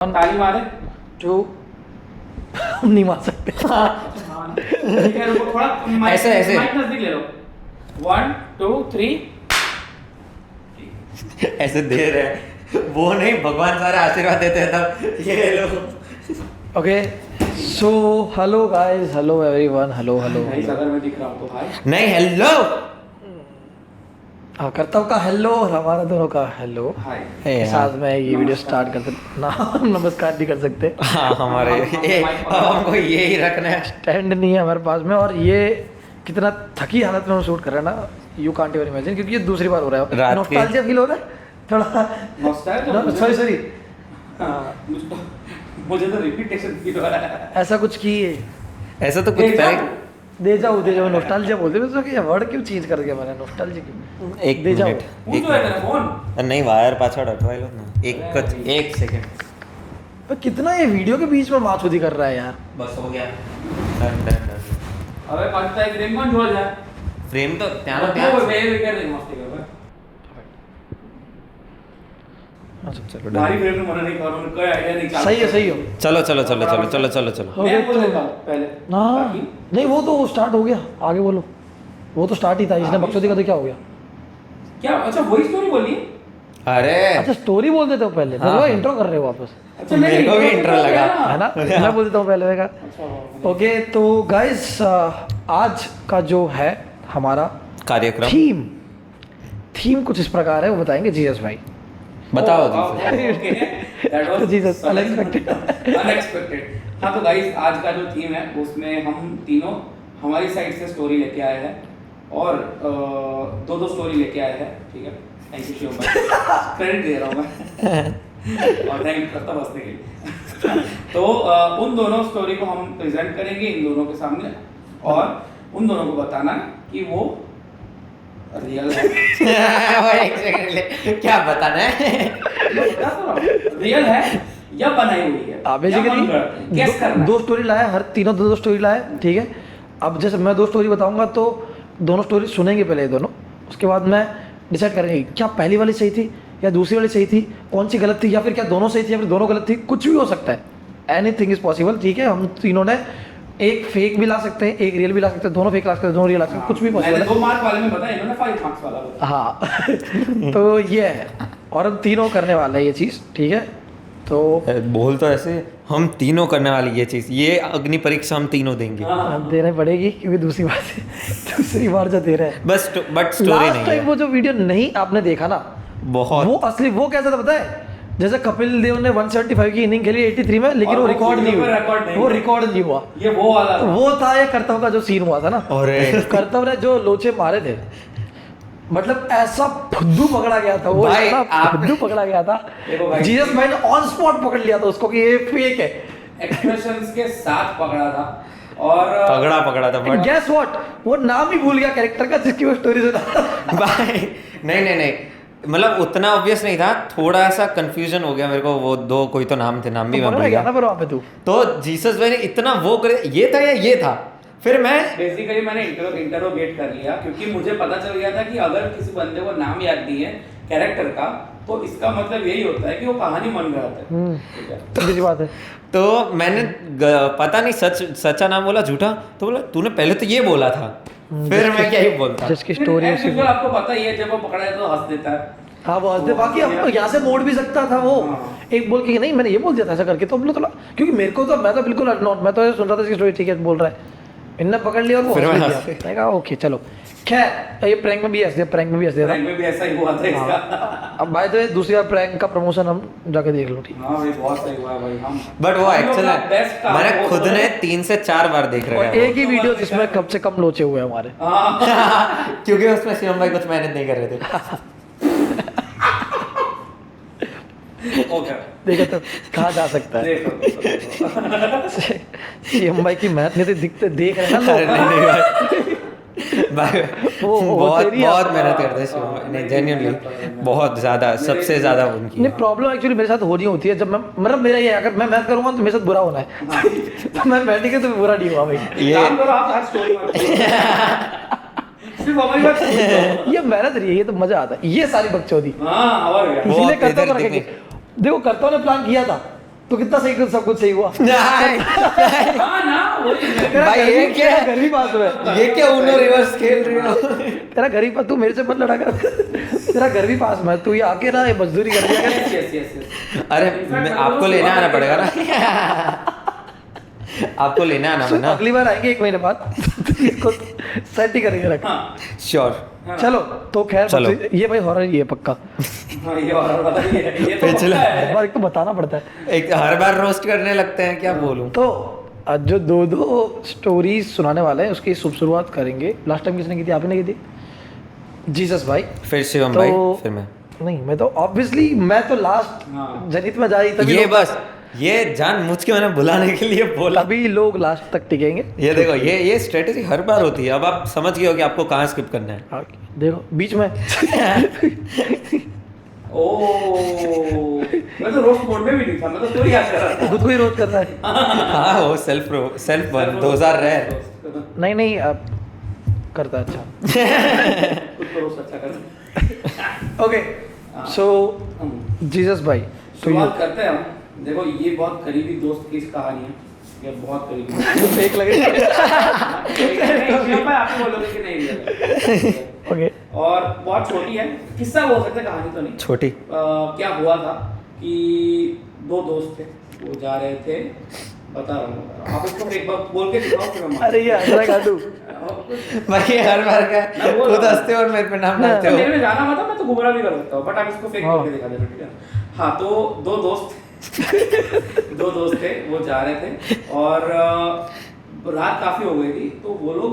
ताली मारे जो हम नहीं मार सकते। ठीक है, रुको थोड़ा ऐसे ऐसे माइक नजदीक ले लो। 1 2 3 ऐसे दे रहे हैं वो नहीं, भगवान सारे आशीर्वाद देते हैं तब ये लोग। Okay so hello guys, hello everyone, hello hello. Guys अगर मैं दिख रहा हूं तो हाय। नहीं हेलो, हाँ करता का हेलो और हमारा दोनों का हेलो। हाय साथ में ये वीडियो स्टार्ट कर सकते ना, हम नमस्कार भी कर सकते। हाँ हमारे हमको ये ही रखना है। स्टैंड नहीं है हमारे पास में, और ये कितना थकी हालत में हम शूट कर रहे हैं ना, यू कांट इवन इमेजिन, क्योंकि ये दूसरी बार हो रहा है। रात नॉस्टैल्जिया फील हो रहा है थोड़ा। नॉस्टैल्जिया सॉरी मुझे तो रिपीटेशन फील हो रहा है। ऐसा कुछ किए ऐसा तो कुछ पहले दे जाओ नॉस्टैल्जिया बोलते हैं, तो क्या वर्ड क्यों चेंज कर दिया मैंने, नॉस्टैल्जिया क्यों। एक दे जाओ। मिनट, पूछ लो मेरा फोन। नहीं वायर पासवर्ड हटवा लो ना, एक सेकंड। पर कितना ये वीडियो के बीच में माचूदी कर रहा है यार। बस हो गया, डन डन डन। अबे पता है फ्रेम कौन जोड़ जाए। फ्रेम तो त्यानो वो त्यान वे कर दे मस्ती कर। अच्छा चलो भारी डन। फ्रेम में मना नहीं कर रहा हूं, कोई आईडिया नहीं। सही है सही हो। चलो चलो चलो चलो चलो चलो चलो हो मैं गया बोल तो- देता हूं पहले। हाँ बाकी नहीं वो तो स्टार्ट हो गया, आगे बोलो। वो तो स्टार्ट ही था, इसने बकचोदी का तो क्या हो गया। क्या अच्छा वही स्टोरी बोली है? अरे अच्छा स्टोरी बोल देते हो पहले, हाँ, मैं हाँ। इंट्रो कर रहे हो वापस, अच्छा मेरे को भी intro लगा। है ना। मैं बोल देता हूँ पहले का। अच्छा ओके तो गाइस आज का जो है हमारा कार्यक्रम थीम कुछ इस प्रकार है, वो बताएंगे जीएस भाई। बताओ तो Jesus, unexpected। अनएक्सपेक्टेड। हाँ तो गाइस आज का जो थीम है उसमें हम तीनों हमारी साइड से स्टोरी लेके आए हैं और दो स्टोरी लेके आए हैं। ठीक है, थैंक यू शिवम भाई, क्रेडिट दे रहा हूँ मैं और थैंक करता बसने के लिए। तो उन दोनों स्टोरी को हम प्रेजेंट करेंगे इन दोनों के सामने और उन दोनों को बताना कि वो रियल है। एक सेकंड ले, क्या बताना है? रियल है या बनाई हुई है। बेसिकली गेस करना। दो स्टोरी लाया, हर तीनों दो स्टोरी लाए। ठीक है, अब जैसे मैं दो स्टोरी बताऊंगा तो दोनों स्टोरी सुनेंगे पहले ये दोनों, उसके बाद मैं डिसाइड करेंगे क्या पहली वाली सही थी या दूसरी वाली सही थी, कौन सी गलत थी, या फिर क्या दोनों सही थी या फिर दोनों गलत थी, कुछ भी हो सकता है। Anything is possible. ठीक है, हम तीनों ने एक फेक भी ला सकते हैं, एक रियल भी ला सकते हैं, दोनों फेक ला सकते हैं, दोनों रियल ला सकते हैं, कुछ भी पॉसिबल मैंने है। 2 मार्क वाले में बताया, इन्होंने 5 मार्क्स वाला बताया। हाँ तो ये है, और हम तीनों करने वाले हैं ये चीज़। ठीक है, तो बोल तो ऐसे हम तीनों करने वाली ये चीज, ये अग्नि परीक्षा हम तीनों देंगे। हाँ। देनी पड़ेगी क्योंकि दूसरी बार जो दे रहे हैं। बस बट स्टोरी लास्ट नहीं टाइम है वो जो वीडियो नहीं आपने देखा ना, बहुत। वो असली वो कैसा था पता है, जैसे कपिल देव ने 175 की इनिंग खेली 83 में, लेकिन और वो वो रिकॉर्ड नहीं वीडियो पे हुआ, रिकॉर्ड नहीं वो हुआ। रिकॉर्ड नहीं हुआ। ये वो वाला था। वो था ये कर्तव्य का जो सीन हुआ था ना, अरे कर्तव्य ने जो लोचे मारे थे, मतलब ऐसा फुद्दू पकड़ा गया था वो, भाई, इतना आप- फुद्दू पकड़ा गया था। देखो भाई, जीसस भाई ने ऑन स्पॉट पकड़ लिया था उसको कि ये फेक है। एक्सप्रेशंस के साथ पकड़ा था और पकड़ा था बट गेस व्हाट, वो नाम ही भूल गया कैरेक्टर का जिसकी वो स्टोरी सुना। भाई नहीं मतलब उतना ऑब्वियस नहीं था, थोड़ा सा कंफ्यूजन हो गया मेरे को। वो दो कोई तो नाम थे, नाम भी मैं भूल गया ना गया। फिर वहाँ पे तू। तो जीसस भाई ने इतना वो करे, ये था या ये था, फिर मैं बेसिकली मैंने इंटरोगेट कर लिया क्योंकि मुझे पता चल गया था कि अगर किसी बंदे को नाम याद नहीं है कैरेक्टर का तो इसका मतलब यही होता है कि वो कहानी मन रहा था। ठीक है, सीधी बात है। तो मैंने पता नहीं सच्चा नाम बोला झूठा, तो बोला तूने पहले तो ये बोला था, फिर मैं क्या ही बोलता। जिसकी स्टोरी as usual आपको पता ही है जब वो पकड़ा है तो हंस देता है। हाँ वो हंस दे, बाकी हम यहाँ से मोड़ भी सकता था वो, हाँ। एक बोल के नहीं मैंने ये बोल दिया था ऐसा करके, तो हम लोग थोड़ा, क्योंकि मेरे को तो मैं तो बिल्कुल नॉट, मैं तो ये सुन रहा था इसकी स्टोरी ठीक है बोल रहा है, इनने पकड़ लिया और वो फिर हंस मैं दिया। हंस मैंने कहा ओके चलो खैर, ये प्रैंक में भी हंस दिया, प्रैंक में भी हंस दिया रैंक में भी ऐसा ही हुआ था इसका। था। अब भाई तो दूसरी बार प्रैंक का प्रमोशन हम जाके देख लो। ठीक हाँ भाई बहुत सही हुआ है भाई। हम बट वो हम लोग एक्चुअल का है, best काम मैंने वो खुद तो ने है। 3 से 4 बार देख और रहे एक ही वीडियो जिसमें कम से कम लोचे हुए हमारे। हाँ। क्योंकि उसमें शिवम भाई कुछ मेहनत नहीं कर रहे थे। ओके देखो तो कहा जा सकता है। देखो सीएम भाई की मेहनत नहीं तो दिखते देख रहे हैं ना अरे लोग। नहीं भाई वो बहुत तेरी बहुत आप- मेहनत करते हैं शिवम भाई, नहीं जेन्युइनली बहुत ज्यादा, सबसे ज्यादा उनकी नहीं प्रॉब्लम एक्चुअली मेरे साथ हो रही होती है जब मैं, मतलब मेरा ये है, अगर मैं मेहनत करूंगा तो मेरे साथ बुरा होना है। तो मैं बैठेंगे तो बुरा नहीं हुआ भाई। ये काम करो आप हर स्टोरी में सिर्फ हमारी बात सुन लो। ये मेहनत रही है, ये तो मजा आता है, ये सारी बकचोदी हाँ और क्या। वो इसीलिए आप करता इधर हूँ दिखने- रखेंगे। देखो करता ने प्लान किया था तो कितना सही सब कुछ सही हुआ। नहीं, हाँ ना वही तेरा भाई, घर ये भी- क्या- तेरा घर भी पास में है। ये क्या उनो रिवर्स खेल रही हो? तेरा घर ही पास, तू मेरे से मत लड़ा कर। तेरा घर भी पास में है, तू ये आके ना ये मजदूरी कर दिया कर। Yes yes yes yes. अरे आपको लेने आना पड़ेगा ना। आपको लेने आना सुन, ना। अगली बार आएंगे 1 महीने बाद, इसको सेट ही करेंगे रख। हाँ श्योर। हाँ। चलो तो खैर चलो। ये भाई हॉरर ही है पक्का। हाँ ये और बताइए, ये तो पिछला- पक्का है। हर बार एक तो बताना पड़ता है। एक हर बार रोस्ट करने लगते हैं, क्या बोलूं। तो आज जो 2 स्टोरीज सुनाने वाले हैं उसकी शुरुआत करेंगे। लास्ट टाइम किसने की थी? आपने की थी, जीसस भाई। फिर शिवम तो भाई, फिर मैं। नहीं, मैं तो ऑब्वियसली मैं तो लास्ट हाँ। जनित में जा रही तभी ये लोग- बस ये जान मुझ के मैंने बुलाने के लिए बोला। तभी लोग लास्ट तक टिकेंगे। ये देखो, ये स्ट्रेटेजी हर बार होती है। अब आप समझ गए हो कि आपको कहाँ स्किप करना है। हाँ, देखो बीच में ओह मैं तो रोस्ट मोड में भी नहीं था, मैं तो स्टोरी याद कर रहा था। खुद को ही रोज कर रहा है। हाँ, वो सेल्फ 2000 रहे। नहीं नहीं, अब करता है अच्छा। खुद को रोस्ट अच्छा कर। ओके सो जीसस भाई, तो शुरुआत करते हैं हम। देखो ये बहुत करीबी दोस्त की कहानी है, ये बहुत करीबी। ये फेक लगे। नहीं, आप बोलोगे कि नहीं रियल है। ओके और बहुत छोटी है, किस्सा हो सकता है, कहानी तो नहीं। छोटी। क्या हुआ था कि 2 दोस्त थे, वो जा रहे थे, बता रहा हूँ आप इसको एक बार बोल के दिखाओ फिर मैं अरे ये हंसना काटू। भाई हर बार का मैं बोल खुद रहा हूँ। हंसते हो और मेरे पे नाम ना, डालते हो। मेरे में जाना मतलब मैं तो गुमराह भी कर सकता हूँ, बट आप इसको फेक हाँ। करके दिखा देना, ठीक है। हाँ तो 2 दोस्त 2 दोस्त थे, वो जा रहे थे और रात काफी हो गई थी, तो वो लोग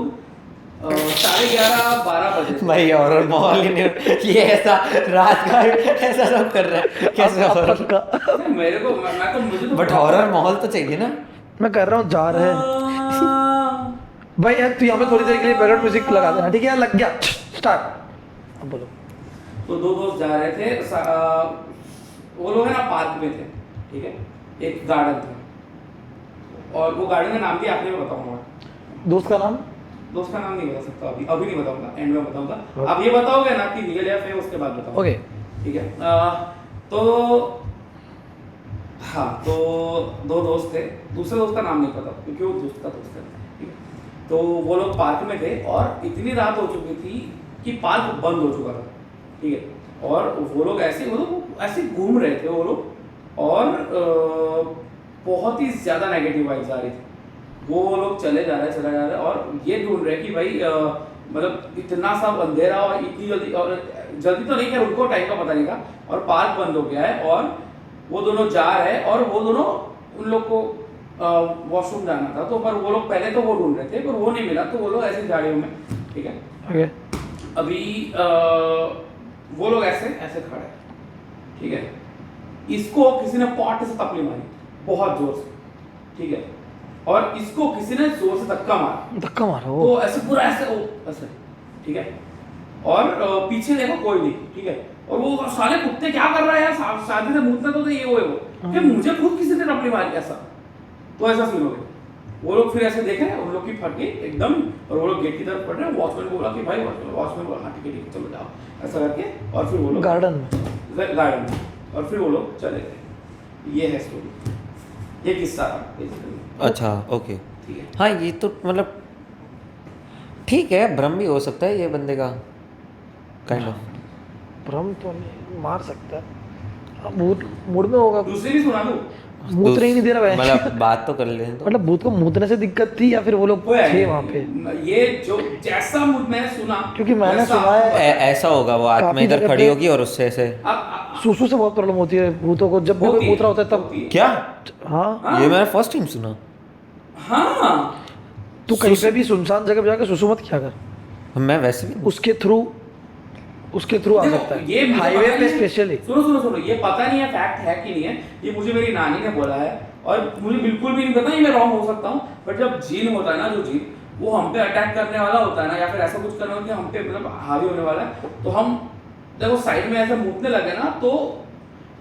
11:30-12 बजे भाई और माहौल ही नहीं, ये ऐसा रात का ऐसा सब कर रहा है कैसे हॉरर। पक्का मेरे को मैं तो मुझे तो बट हॉरर माहौल तो चाहिए ना। मैं कर रहा हूँ, जा रहे हैं भाई यार। तू यहाँ पे थोड़ी देर के लिए बैकग्राउंड म्यूजिक लगा देना, ठीक है? लग गया, स्टार्ट। अब बोलो। तो 2 दोस्त जा रहे थे, वो लोग है ना पार्क में थे, ठीक है, एक गार्डन था और वो गार्डन का नाम भी आपने मैं बताऊंगा। दोस्त का नाम? दोस्त का नाम नहीं बता सकता अभी नहीं बताऊंगा, एंड में बताऊंगा। आप ये बताओगे ना कि रियल या फेक, उसके बाद बताऊंगा। ओके ठीक है। तो हाँ, तो 2 दोस्त थे, दूसरे दोस्त का नाम नहीं पता क्योंकि वो दोस्त का दोस्त है, ठीक है। तो वो लोग पार्क में थे और इतनी रात हो चुकी थी कि पार्क बंद हो चुका था, ठीक है। और वो लोग ऐसे घूम रहे थे वो लोग, और बहुत ही ज़्यादा नेगेटिव वाइब्स आ रही थी। वो लोग चले जा रहे और ये ढूंढ रहे कि भाई मतलब इतना सब अंधेरा और इतनी जल्दी, और जल्दी तो नहीं, खैर उनको टाइम का पता नहीं था, और पार्क बंद हो गया है और वो दोनों जा रहे हैं और वो दोनों, उन लोग को वॉशरूम जाना था, तो पर वो लोग पहले तो वो ढूंढ रहे थे पर वो नहीं मिला, तो वो लोग ऐसे झाड़ियों में, ठीक है। ओके अभी वो लोग ऐसे खड़े हैं, ठीक है। इसको किसी ने पॉट से तपली मारी बहुत जोर से, ठीक है, और इसको किसी ने जोर से धक्का मारा, धक्का मारा वो। तो ऐसे पूरा ऐसे, ठीक है। और पीछे देखो कोई नहीं, ठीक है। और वो साले कुत्ते क्या कर रहा है यार, शादी से मुझसे तो ये वो कि मुझे खुद किसी ने टपली मारी, ऐसा तो ऐसा सीन हो गया। वो लोग फिर ऐसे देखे, उन लोग की फट गई एकदम, और वो लोग गेट की तरफ पड़ रहे हैं। वॉचमैन बोला कि भाई, वॉचमैन बोला हाँ ठीक है चलो जाओ, ऐसा करके, और फिर वो लोग गार्डन में। और फिर वो लोग चले गए। ये है स्टोरी, ये किस्सा था बेसिकली। अच्छा ओके। ठीक है। हाँ ये तो मतलब ठीक है, भ्रम भी हो सकता है ये बंदे का, काइंड ऑफ। भ्रम तो नहीं, मार सकता है। अब मूड में होगा, दूसरी भी सुना दूं? मूत्र ही नहीं दे रहा है। मतलब बात तो कर लें तो। मतलब भूत को मूतने से दिक्कत थी या फिर वो लोग वो है, थे वहाँ पे? ये जो जैसा मैंने सुना, क्योंकि मैंने वैसा- सुना है ऐसा होगा, वो आत्मा काफी इधर जगह खड़ी पे- होगी और उससे ऐसे। सुसु से बहुत प्रॉब्लम होती है भूतों को, जब भी कोई मूत रहा होता है तब। होती है। क्या? हाँ हाँ। ये मैंने फर्स्ट टाइम सुना। हाँ तू कहीं पे भी सुनसान जगह पे जाकर सुसु मत क्या कर, मैं वैसे भी उसके थ्रू आ देखो, सकता ये है मुझे हाईवे पता पे नहीं- स्पेशली। सुनो, ये पता नहीं है फैक्ट है कि नहीं है, ये मुझे मेरी नानी ने बोला है, और मुझे बिल्कुल भी नहीं पता, ये मैं रॉन्ग हो सकता हूँ, बट जब जीन होता है ना, जो जीन वो हम पे अटैक करने वाला होता है ना, या फिर ऐसा कुछ करना कि हम पे मतलब हावी होने वाला है, तो हम देखो साइड में ऐसे मुड़ने लगे ना, तो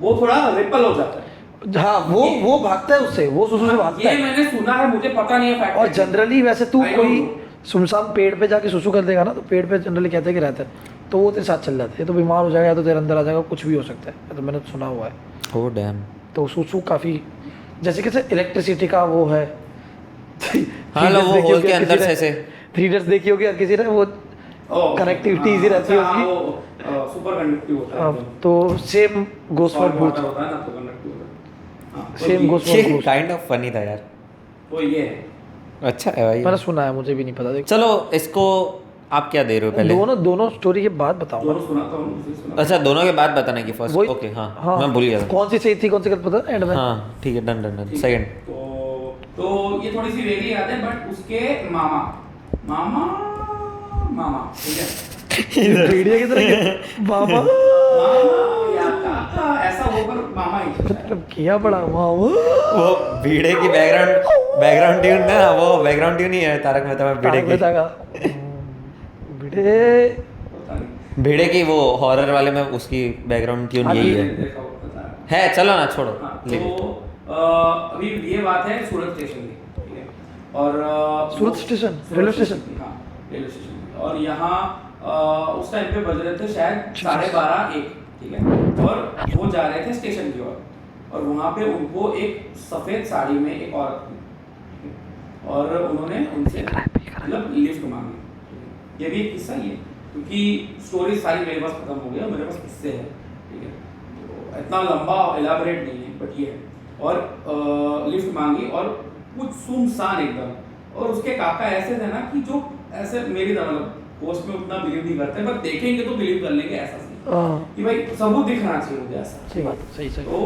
वो थोड़ा रिपल हो जाता है। हाँ वो भागता है उससे, वो सुसु से भागता ये है। मैंने सुना है, मुझे पता नहीं है फैक्ट। और जनरली वैसे तू I don't कोई know। सुनसान पेड़ पे जाके सुसु कर देगा ना, तो पेड़ पे जनरली कहते हैं कि रहता है, तो वो तेरे साथ चल जाता है, तो बीमार हो जाएगा या तो तेरे अंदर आ जाएगा, कुछ भी हो सकता है, तो मैंने सुना हुआ है। Oh damn. तो सुसु काफ़ी जैसे कैसे इलेक्ट्रिसिटी का वो है हाँ लो वो होल के अंदर से ऐसे 3 देखी होगी हर किसी ने वो कनेक्टिविटी इजी रहती है उसकी। उसकी सुपर कंडक्टिव होता है तो सेम गोस फॉर बूथ, होता है ना तो कंडक्टिव होता है। सेम गोस ये for booth. Kind of funny था यार। तो ये है। अच्छा है भाई। मैंने सुना है, मुझे भी नहीं पता। देखो चलो इसको आप क्या दे रहे हो पहले? दोनों स्टोरी के बाद बताऊंगा। दोनों सुनाता हूँ, दूसरी सुनाता अच्छा दोनों के बाद बताना की फर्स्ट। वही- ओके हाँ मैं भूल गया था। कौन सी सही थी कौन सी गलत पता एंड में। हाँ ठीक है डन डन हूँ। डन ठीक है? सेकंड। तो ये थोड़ी सी वेगली याद है बट उसके मामा मामा मामा ठीक है वीडियो की तरह बाबा मामा या काका ऐसा होकर मामा ही चलता है। मतलब किया बड़ा मामा। वो भिड़े की बैकग्राउंड ट्यून है ना, वो बैकग्राउंड ट्यून ही है तारक मेहता में भिड़े की। बतागा भिड़े पता नहीं। भिड़े की वो हॉरर वाले में उसकी बैकग्राउंड ट्यून यही है। देखा हो, पता है। है चलो ना छोड़ो। हाँ, लेकिन तो अभी ये बात है सूरत स्टेशन की, ठीक है? और सूरत स्टेशन, रेलवे स्टेशन? हाँ रेलवे स्टेशन की। और यहाँ उस टाइम पे बज रहे थे शायद 12:30-1, ठीक है? और वो जा रहे थे स्टेशन की ओर और वहाँ पे उनको एक सफ़ेद साड़ी में एक औरत थी, ठीक है? और उन्होंने उनसे मतलब लिफ्ट मांगी, ठीक है? ये भी एक किस्सा ही है क्योंकि स्टोरी सारी मेरे पास खत्म हो गई और मेरे पास किस्से हैं, ठीक है? तो इतना लंबा एलाबरेट नहीं है बट ये है। और लिफ्ट मांगी और कुछ सुनसान एकदम, और उसके काका ऐसे थे ना कि जो ऐसे मेरी तरह मतलब पोस्ट में उतना बिलीव नहीं करते बट देखेंगे तो बिलीव कर लेंगे, ऐसा सीन हाँ कि भाई सबूत दिखना चाहिए मुझे ऐसा। सही बात, सही सही। तो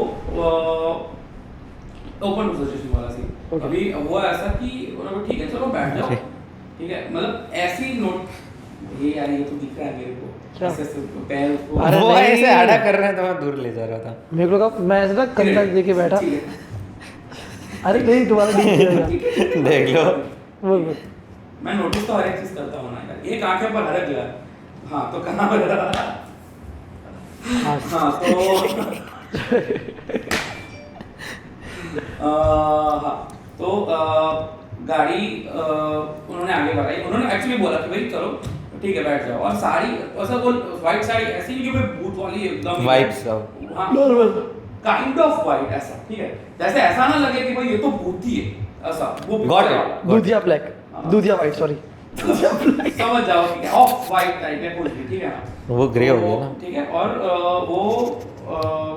ओपन सजेशन वाला सीन Okay. अभी हुआ ऐसा कि उन्होंने कहा, ठीक है चलो बैठ जाओ, ठीक है? मतलब ऐसी नोट ये यार ये तो दिख रहा है मेरे को क्या? ऐसे पैर को अरे वो नहीं। ऐसे आड़ा कर रहे हैं तो मैं दूर ले जा रहा था। मेरे को लगा मैं ऐसे ना कंधा लेके बैठा। ठीक है। अरे नहीं तुम्हारा डीप किया देख लो। बोल मैं नोटिस तो हर एक चीज करता हूँ ना यार, एक आंखें पर हरक गया। हाँ तो कहाँ पर हाँ हाँ तो हाँ तो गाड़ी उन्होंने आगे बढ़ाई। उन्होंने एक्चुअली बोला कि भाई चलो ठीक है बैठ जाओ, और साड़ी ऐसा वो वाइट साड़ी ऐसी नहीं कि भाई भूत वाली एकदम Vibes का। हाँ नॉर्मल। काइंड ऑफ वाइट ऐसा, ठीक है? जैसे ऐसा ना लगे कि भाई ये तो भूत ही है ऐसा, वो Got it. वाला। दूधिया ब्लैक, दूधिया वाइट, सॉरी। समझ जाओ कि ऑफ वाइट टाइप है कुछ भी, ठीक है ना? वो ग्रे हो गया तो, ना। ठीक है? और वो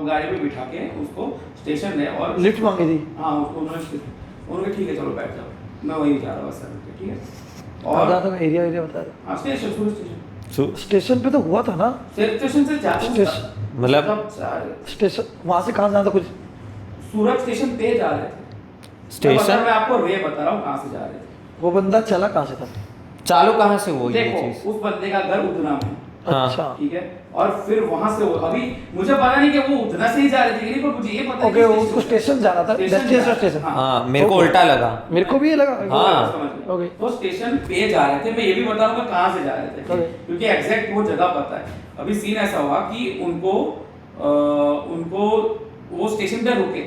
गाड़ी पे बिठा के उसको स्टेशन ले और लिफ्ट मांगी थी। हाँ उन्होंने ठीक है चलो बैठ जाओ, मैं वहीं जा रहा हूँ सर, ठीक है? और और था एरिया एरिया बता दो। हाँ स्टेशन सूरत स्टेशन स्टेशन पे तो हुआ था ना। स्टेशन से जाते स्टेशन- मतलब स्टेशन वहां से कहाँ जाना था कुछ। सूरत स्टेशन पे जा रहे थे। स्टेशन मैं आपको वे बता रहा हूँ कहाँ से जा रहे थे। वो बंदा चला कहाँ से था। चालू कहाँ से वो ये देखो चीज? उस बंदे का घर उधना में, हाँ। अच्छा ठीक है? और फिर वहां से अभी मुझे पता नहीं कि वो उधना से ही जा रहे थे कि नहीं, पर मुझे ये पता है ओके, कि उसको स्टेशन जाना था, डेस्टिनेशन स्टेशन। हाँ मेरे को Okay. उल्टा लगा। मेरे को भी ये लगा। हाँ। समझ गए। ओके। तो स्टेशन पे जा रहे थे, मैं ये भी बता रहा हूँ कहाँ से जा रहे थे, ओके। क्योंकि एग्जैक्ट वो जगह पता है। अभी सीन ऐसा हुआ कि उनको वो स्टेशन पे रुके,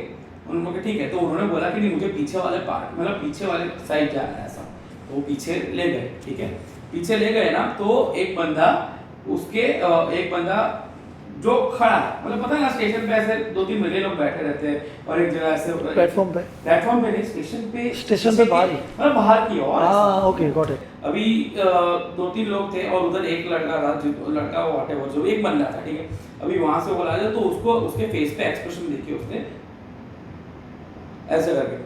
उनको कहा, ठीक है? तो उन्होंने बोला कि नहीं मुझे पीछे वाले पार्ट मतलब पीछे वाले साइड जाना है ऐसा, तो वो पीछे ले गए, ठीक है? पीछे ले गए ना तो एक बंदा एक बंदा जो खड़ा है, मतलब पता है ना स्टेशन पे ऐसे 2-3 महीने लोग बैठे रहते हैं और एक जगह ऐसे प्लेटफॉर्म पे। प्लेटफॉर्म पे नहीं, स्टेशन पे बाहर ही। मतलब बाहर की ओर हाँ ओके गॉट इट। अभी 2-3 लोग थे और उधर एक लड़का था, लड़का व्हाटएवर जो एक बंदा था, ठीक है? अभी वहां से बोला जाए तो उसको उसके फेस पे एक्सप्रेशन देखिए उसने ऐसे करके,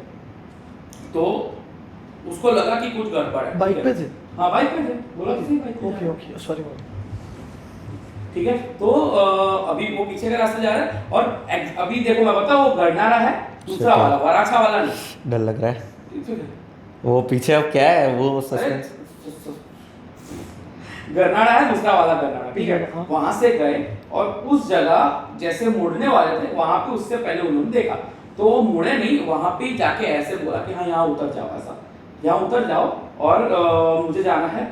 तो उसको लगा कि कुछ गड़बड़ है। बाइक ठीक है? पे थे? हाँ बाइक पे थे, बोला किसी बाइक पे ओके ओके सॉरी। ठीक है? तो अभी वो पीछे का रास्ता जा रहा है और अभी देखो मैं बताऊं वो गरनारा है दूसरा वाला, वराछा वाला नहीं, डर लग रहा है। ठीक है? वो पीछे अब क्या है वो अरे, सस्पेंस। गरनाड़ा है दूसरा वाला गरनाड़ा, ठीक है? हाँ। वहां से गए और उस जगह जैसे मुड़ने वाले थे वहां पे उससे पहले उन्होंने देखा, तो वो मुड़े नहीं, वहां पे जाके ऐसे बोला कि हाँ यहाँ उतर जाओ, ऐसा यहाँ उतर जाओ और मुझे जाना है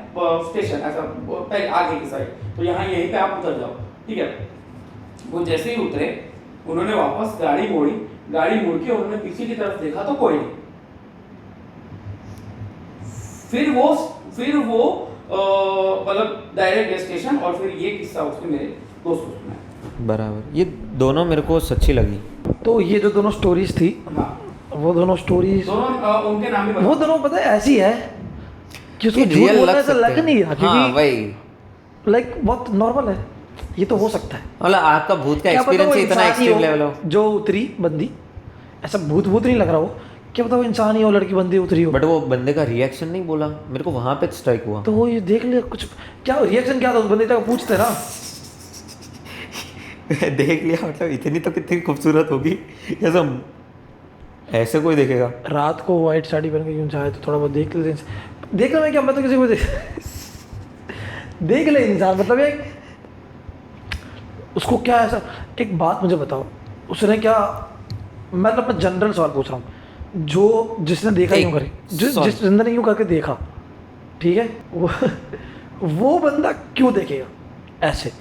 स्टेशन ऐसा पहले आगे की साइड, तो यहाँ यहीं पे आप उतर जाओ, ठीक है? वो जैसे ही उतरे उन्होंने वापस गाड़ी मोड़ी, गाड़ी मुड़ के उन्होंने पीछे की तरफ देखा तो कोई नहीं। फिर वो मतलब डायरेक्ट स्टेशन, और फिर ये किस्सा उसने मेरे दोस्त को सुनाया। बराबर, ये दोनों मेरे को सच्ची लगी। तो ये जो दोनों स्टोरीज थी हाँ वो दोनों स्टोरीज, दोनों उनके नाम भी वो दोनों पता है ऐसी है कि उसको झूठ रियल बोलने लग से सकते लग हैं। नहीं रहा, हाँ क्योंकि वही, लाइक बहुत नॉर्मल है, ये तो हो सकता है। मतलब आपका भूत का क्या पता वो एक्सपीरियंस ही इतना इंसान ही एक्सट्रीम हो, लेवल हो। जो उतरी बंदी, ऐसा भूत भूत नहीं लग रहा वो, क्या पता वो इंसान ही हो, लड़की बंदी उतरी हो। बट वो बंदे का रिएक्शन नहीं बोला, मेरे को वहां पे स्ट्राइक हुआ। तो वो ये देख ले कुछ, क्या रिएक्शन क्या था उस बंदे का, पूछते ना। देख लिया मतलब इतनी तो कितनी खूबसूरत होगी, ऐसा ऐसे कोई देखेगा। रात को वाइट साड़ी पहन के क्यों जाए, तो थोड़ा बहुत देख ले। देख ले मैं क्या, मैं तो किसी को देख ले इंसान, मतलब ये उसको क्या ऐसा। एक बात मुझे बताओ, उसने क्या, मतलब मैं जनरल सवाल पूछ रहा हूँ, जो जिसने देखा यूँ करे, जिस जिंदगी ने यूँ करके देखा, ठीक है, वो बंदा क्यों देखेगा ऐसे,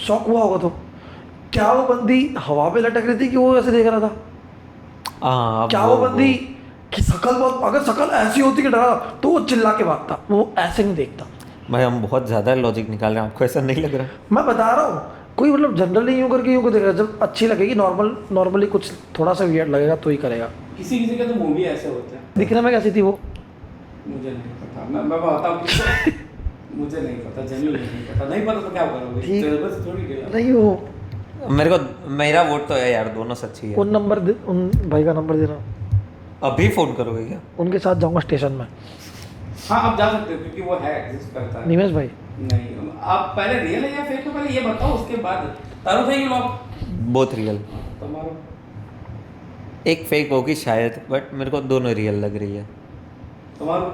शौक हुआ होगा तो। क्या वो बंदी हवा पे लटक रही थी कि वो ऐसे देख रहा था? हाँ क्या वो बंदी कि शकल बहुत, अगर शकल ऐसी होती कि डरा तो वो चिल्ला के भागता, वो ऐसे नहीं देखता। भाई हम बहुत ज़्यादा लॉजिक निकाल रहे हैं, आपको ऐसा नहीं लग रहा? मैं बता रहा हूँ, कोई मतलब जनरली यूँ करके यूँ को देखेगा, जब अच्छी लगेगी, नॉर्मली कुछ थोड़ा सा वियर्ड लगेगा तो ही करेगा। किसी किसी के तो मूवी ऐसे होते हैं। दिखने में कैसी थी वो? मुझे नहीं पता, मैं बताऊँ किसको? मुझे नहीं पता, जेन्युइनली नहीं पता। नहीं पता तो क्या करोगे, ठीक। बस थोड़ी गया। नहीं वो, मेरा वोट तो है यार, दोनों सच्ची है। उन नंबर दे, उन भाई का नंबर देना, अभी फोन करोगे क्या? उनके साथ जाऊँगा स्टेशन में। हाँ आप जा सकते हो क्योंकि वो है, एग्जिस्ट करता है। निमेश भाई, नहीं आप पहले रियल है या फेक, तो पहले ये बताओ, उसके बाद तारू थे लॉक बोथ रियल। तुम्हारा। एक फेक होगी शायद, बट मेरे को दोनों रियल लग रही है। तुम्हारा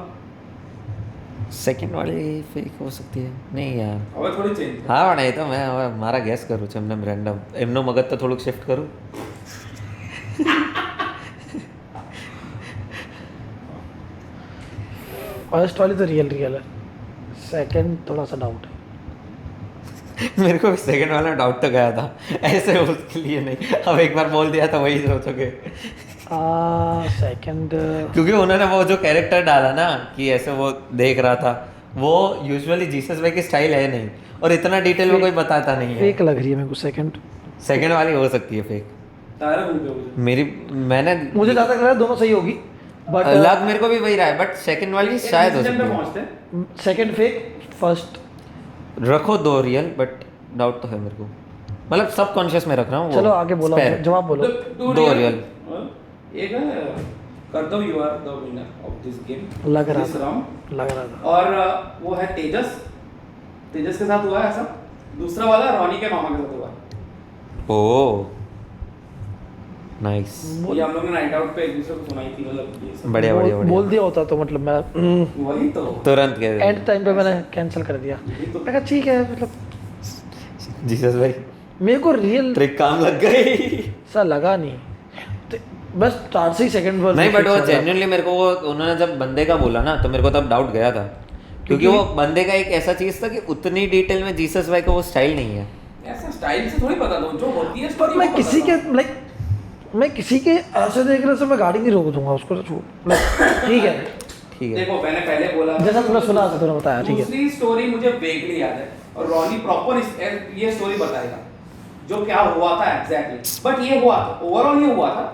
सेकंड वाली फेक हो सकती है। नहीं यार, હવે થોડી ચેન્જ હા નહીં તો મેં હવે મારા ગેસ કરું છું એમને રેન્ડમ, એમનો મગજ તો થોડુંક શિફ્ટ કરું. फर्स्ट वाली तो रियल है, सेकंड थोड़ा सा डाउट है। मेरे को सेकंड वाला डाउट तो गया था, ऐसे उसके लिए नहीं, अब एक बार बोल दिया तो वही सोचोगे। सेकंड, क्योंकि उन्होंने वो जो कैरेक्टर डाला ना कि ऐसे वो देख रहा था, वो यूजुअली जीसस भाई की स्टाइल है नहीं, और इतना डिटेल में कोई बताता नहीं है। फेक लग रही है मेरे को सेकंड। सेकंड वाली हो सकती है फेक। तारा हूं पे मुझे मेरी मैंने मुझे ज़्यादा लग रहा है दोनों सही होगी, बट लग मेरे को भी वही रहा है, बट सेकंड वाली शायद हो सकती है। पहुंचते हैं। Second fake, first. रखो दो रियल, बट डाउट तो है मेरे को, मतलब सब कॉन्शियस में रख रहा हूँ। चलो आगे बोलो, spare। जवाब बोलो। दो रियल। एक है कर दो, you are the winner of this game, लग रहा दिस था, राउंड। लग रहा था। और वो है तेजस, तेजस के साथ हुआ है ऐसा। दूसरा वाला रॉनी के मामा के साथ हुआ है। ओह नाइस, ये हम लोग ने नाइट आउट पे एक दूसरे को सुनाई थी, मतलब ये सब। बढ़िया बढ़िया बोल बढ़िया। दिया होता तो मतलब मैं वही तो तुरंत कह एंड टाइम पे मैंने कैंसिल कर दिया। तो- मैं कहा ठीक है, मतलब जीसस भाई मेरे को रियल ट्रिक काम लग गई। सा लगा नहीं, तो बस स्टार्ट से ही सेकंड वाला नहीं बट वो जेन्युइनली मेरे को, वो उन्होंने जब बंदे का बोला ना तो मेरे को तब डाउट गया था, क्योंकि वो बंदे का एक ऐसा चीज था कि उतनी डिटेल में जीसस भाई का वो स्टाइल नहीं है। ऐसा स्टाइल से थोड़ी पता दो, जो होती है पर story मैं वो किसी बता के दो। लाइक, मैं किसी के ऐसे देखने से मैं गाड़ी नहीं रोक दूंगा उसको, तो छोड़ ठीक है, ठीक है, देखो मैंने पहले बोला जैसा तुमने सुना था तुमने बताया, ठीक है। दूसरी स्टोरी मुझे वेगली याद है, और रॉनी प्रॉपर ये स्टोरी बताएगा जो क्या हुआ था एग्जैक्टली, बट ये हुआ था, ओवरऑल ये हुआ था,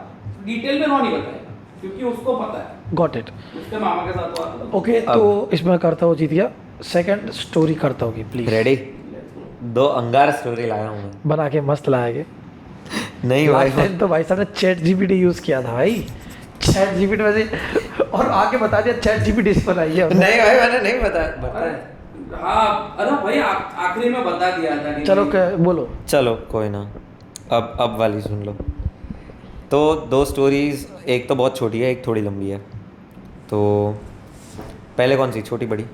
डिटेल में रॉनी बताएगा क्योंकि उसको पता है, गॉट इट। उसके मामा के साथ हुआ था। ओके, तो इसमें करता हो जीत गया, सेकंड स्टोरी करता होगी प्लीज। रेडी? दो अंगार स्टोरी लाया हूँ मैं। बना के मस्त लाएंगे। नहीं भाई, लास्ट टाइम तो भाई साहब ने चैट जीपीटी यूज किया था भाई, चैट जीपीटी वैसे, और आके बता दिया चैट जीपीटी से बनाई है। नहीं भाई मैंने नहीं बताया। हाँ अरे भाई आखिरी में बता दिया था कि चलो बोलो। चलो कोई ना, अब वाली सुन लो। तो दो स्टोरीज, एक तो बहुत छोटी है, एक थोड़ी लंबी है। तो पहले कौन सी, छोटी बड़ी?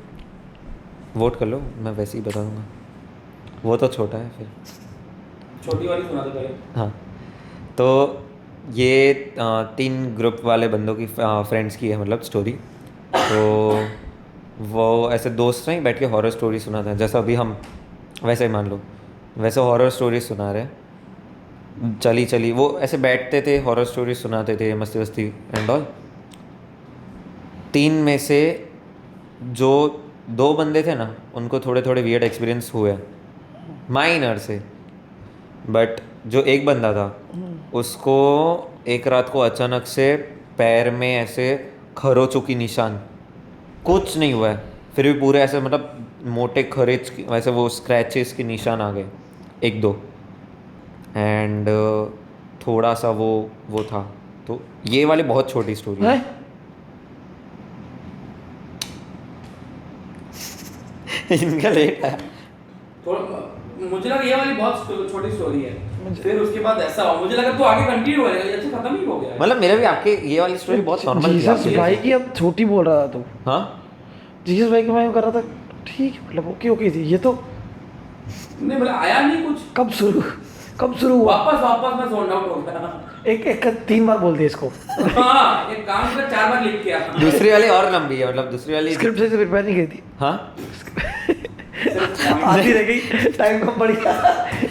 वोट कर लो, मैं वैसे ही बता दूंगा। वो तो छोटा है फिर। छोटी वाली सुना दो पहले। हाँ, तो ये 3 ग्रुप वाले बंदों की, फ्रेंड्स की है मतलब स्टोरी। तो वो ऐसे दोस्त नहीं बैठ के हॉरर स्टोरी सुनाते हैं, जैसा अभी हम वैसे ही मान लो, वैसे हॉरर स्टोरी सुना रहे हैं। चली वो ऐसे बैठते थे, हॉरर स्टोरी सुनाते थे, मस्ती एंड ऑल। 3 में से जो 2 बंदे थे ना, उनको थोड़े थोड़े वियर्ड एक्सपीरियंस हुए माइनर से, बट जो एक बंदा था उसको एक रात को अचानक से पैर में ऐसे खरोचों की निशान, कुछ नहीं हुआ है, फिर भी पूरे ऐसे मतलब मोटे खरोच वैसे वो स्क्रैचेस के निशान आ गए, एक दो, एंड थोड़ा सा वो था। तो ये वाली बहुत छोटी स्टोरी है। हैं? इनका लेट है। मुझे लगा ये वाली बहुत छोटी स्टोरी है, फिर उसके बाद ऐसा हुआ, मुझे लगा तू आगे कंटिन्यू करेगा, ये अच्छा खत्म ही हो गया है। मतलब मेरे भी आपके ये वाली स्टोरी बहुत नॉर्मल थी जीसस आपकी। भाई की अब छोटी बोल रहा था तू। हाँ जीसस भाई की मैं कर रहा था ठीक है, मतलब ओके ओके थी ये तो। नहीं मतलब आया नहीं कुछ, कब शुरू हुआ? वापस मैं जोन आउट हो गया। एक 3 बार बोल दिया इसको। हाँ एक काम कर 4 बार लिख के आ। दूसरी वाली और लंबी है, मतलब दूसरी वाली स्क्रिप्ट से प्रिपेयर नहीं की थी, हाँ आधी रह गई, टाइम कम पड़ गया।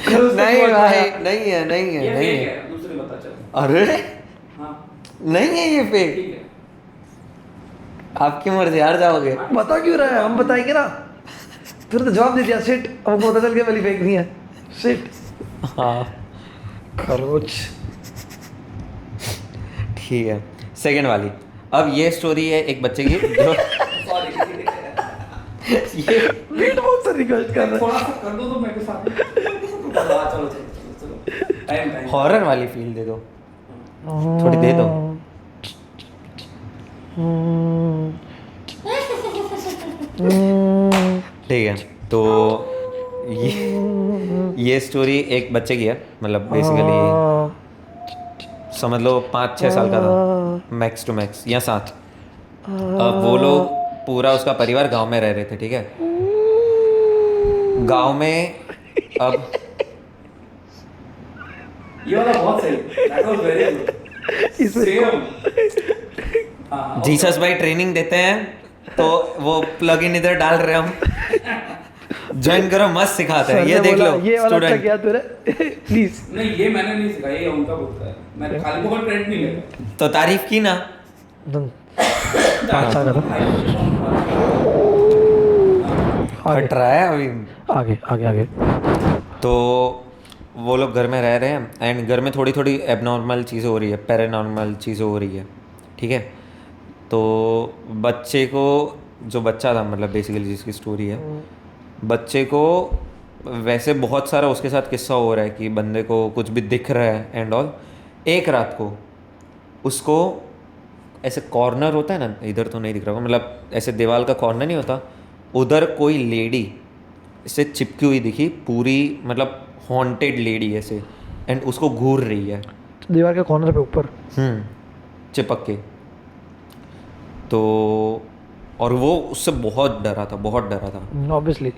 कल उसने नहीं बहुत भाई मारा। नहीं है नहीं है ये नहीं fake है। है, दूसरे बता चल। अरे हाँ नहीं है ये फेक, ठीक है। आपकी मर्जी, हार जाओगे। बता क्यों रहा है, हम बताएंगे ना। फिर तो जवाब दे दिया सिट, अब हमको पता चल गया पहली फेक नहीं है सिट। हाँ खरोच। ठीक है, सेकंड वाली। अब ये स्टोरी है एक बच्चे की जो सॉरी ये वेट बहुत सा रिक्वेस्ट कर रहा थोड़ा सा कर दो तो मेरे साथ। हाँ, चलो चलो चलो टाइम हॉरर वाली फील दे दो, है। थोड़ी दे दो। ठीक है, तो ये स्टोरी एक बच्चे की है, मतलब बेसिकली समझ लो 5-6 साल का था मैक्स टू मैक्स, या 7। अब वो लोग पूरा उसका परिवार गांव में रह रहे थे, ठीक है। गांव में अब ये वाला बहुत सही, that was very good. Same हाँ जीसस भाई ट्रेनिंग देते हैं, तो वो प्लग इन इधर डाल रहे हम, ज्वाइन करो, मस्त सिखाते हैं। ये देख लो ये वाला अच्छा स्टूडेंट, किया तूने प्लीज। नहीं ये मैंने नहीं सिखाया, ये उनका बोलता है, मैंने खाली बहुत क्रेडिट नहीं लेता। तो तारीफ की ना। अच्छा करो, फट रहा है अभी। आगे आगे आगे। तो वो लोग घर में रह रहे हैं, एंड घर में थोड़ी थोड़ी एबनॉर्मल चीज़ें हो रही है, पैरानॉर्मल चीज़ें हो रही है, ठीक है। तो बच्चे को, जो बच्चा था मतलब बेसिकली जिसकी स्टोरी है, बच्चे को वैसे बहुत सारा उसके साथ किस्सा हो रहा है कि बंदे को कुछ भी दिख रहा है एंड ऑल। एक रात को उसको ऐसे कॉर्नर होता है ना, इधर तो नहीं दिख रहा होगा, मतलब ऐसे दीवार का कॉर्नर नहीं होता, उधर कोई लेडी से चिपकी हुई दिखी, पूरी मतलब हॉन्टेड लेडी ऐसे, एंड उसको घूर रही है दीवार के कॉर्नर पे ऊपर। चिपक के। तो और वो उससे बहुत डरा था, बहुत डरा था। ऑब्वियसली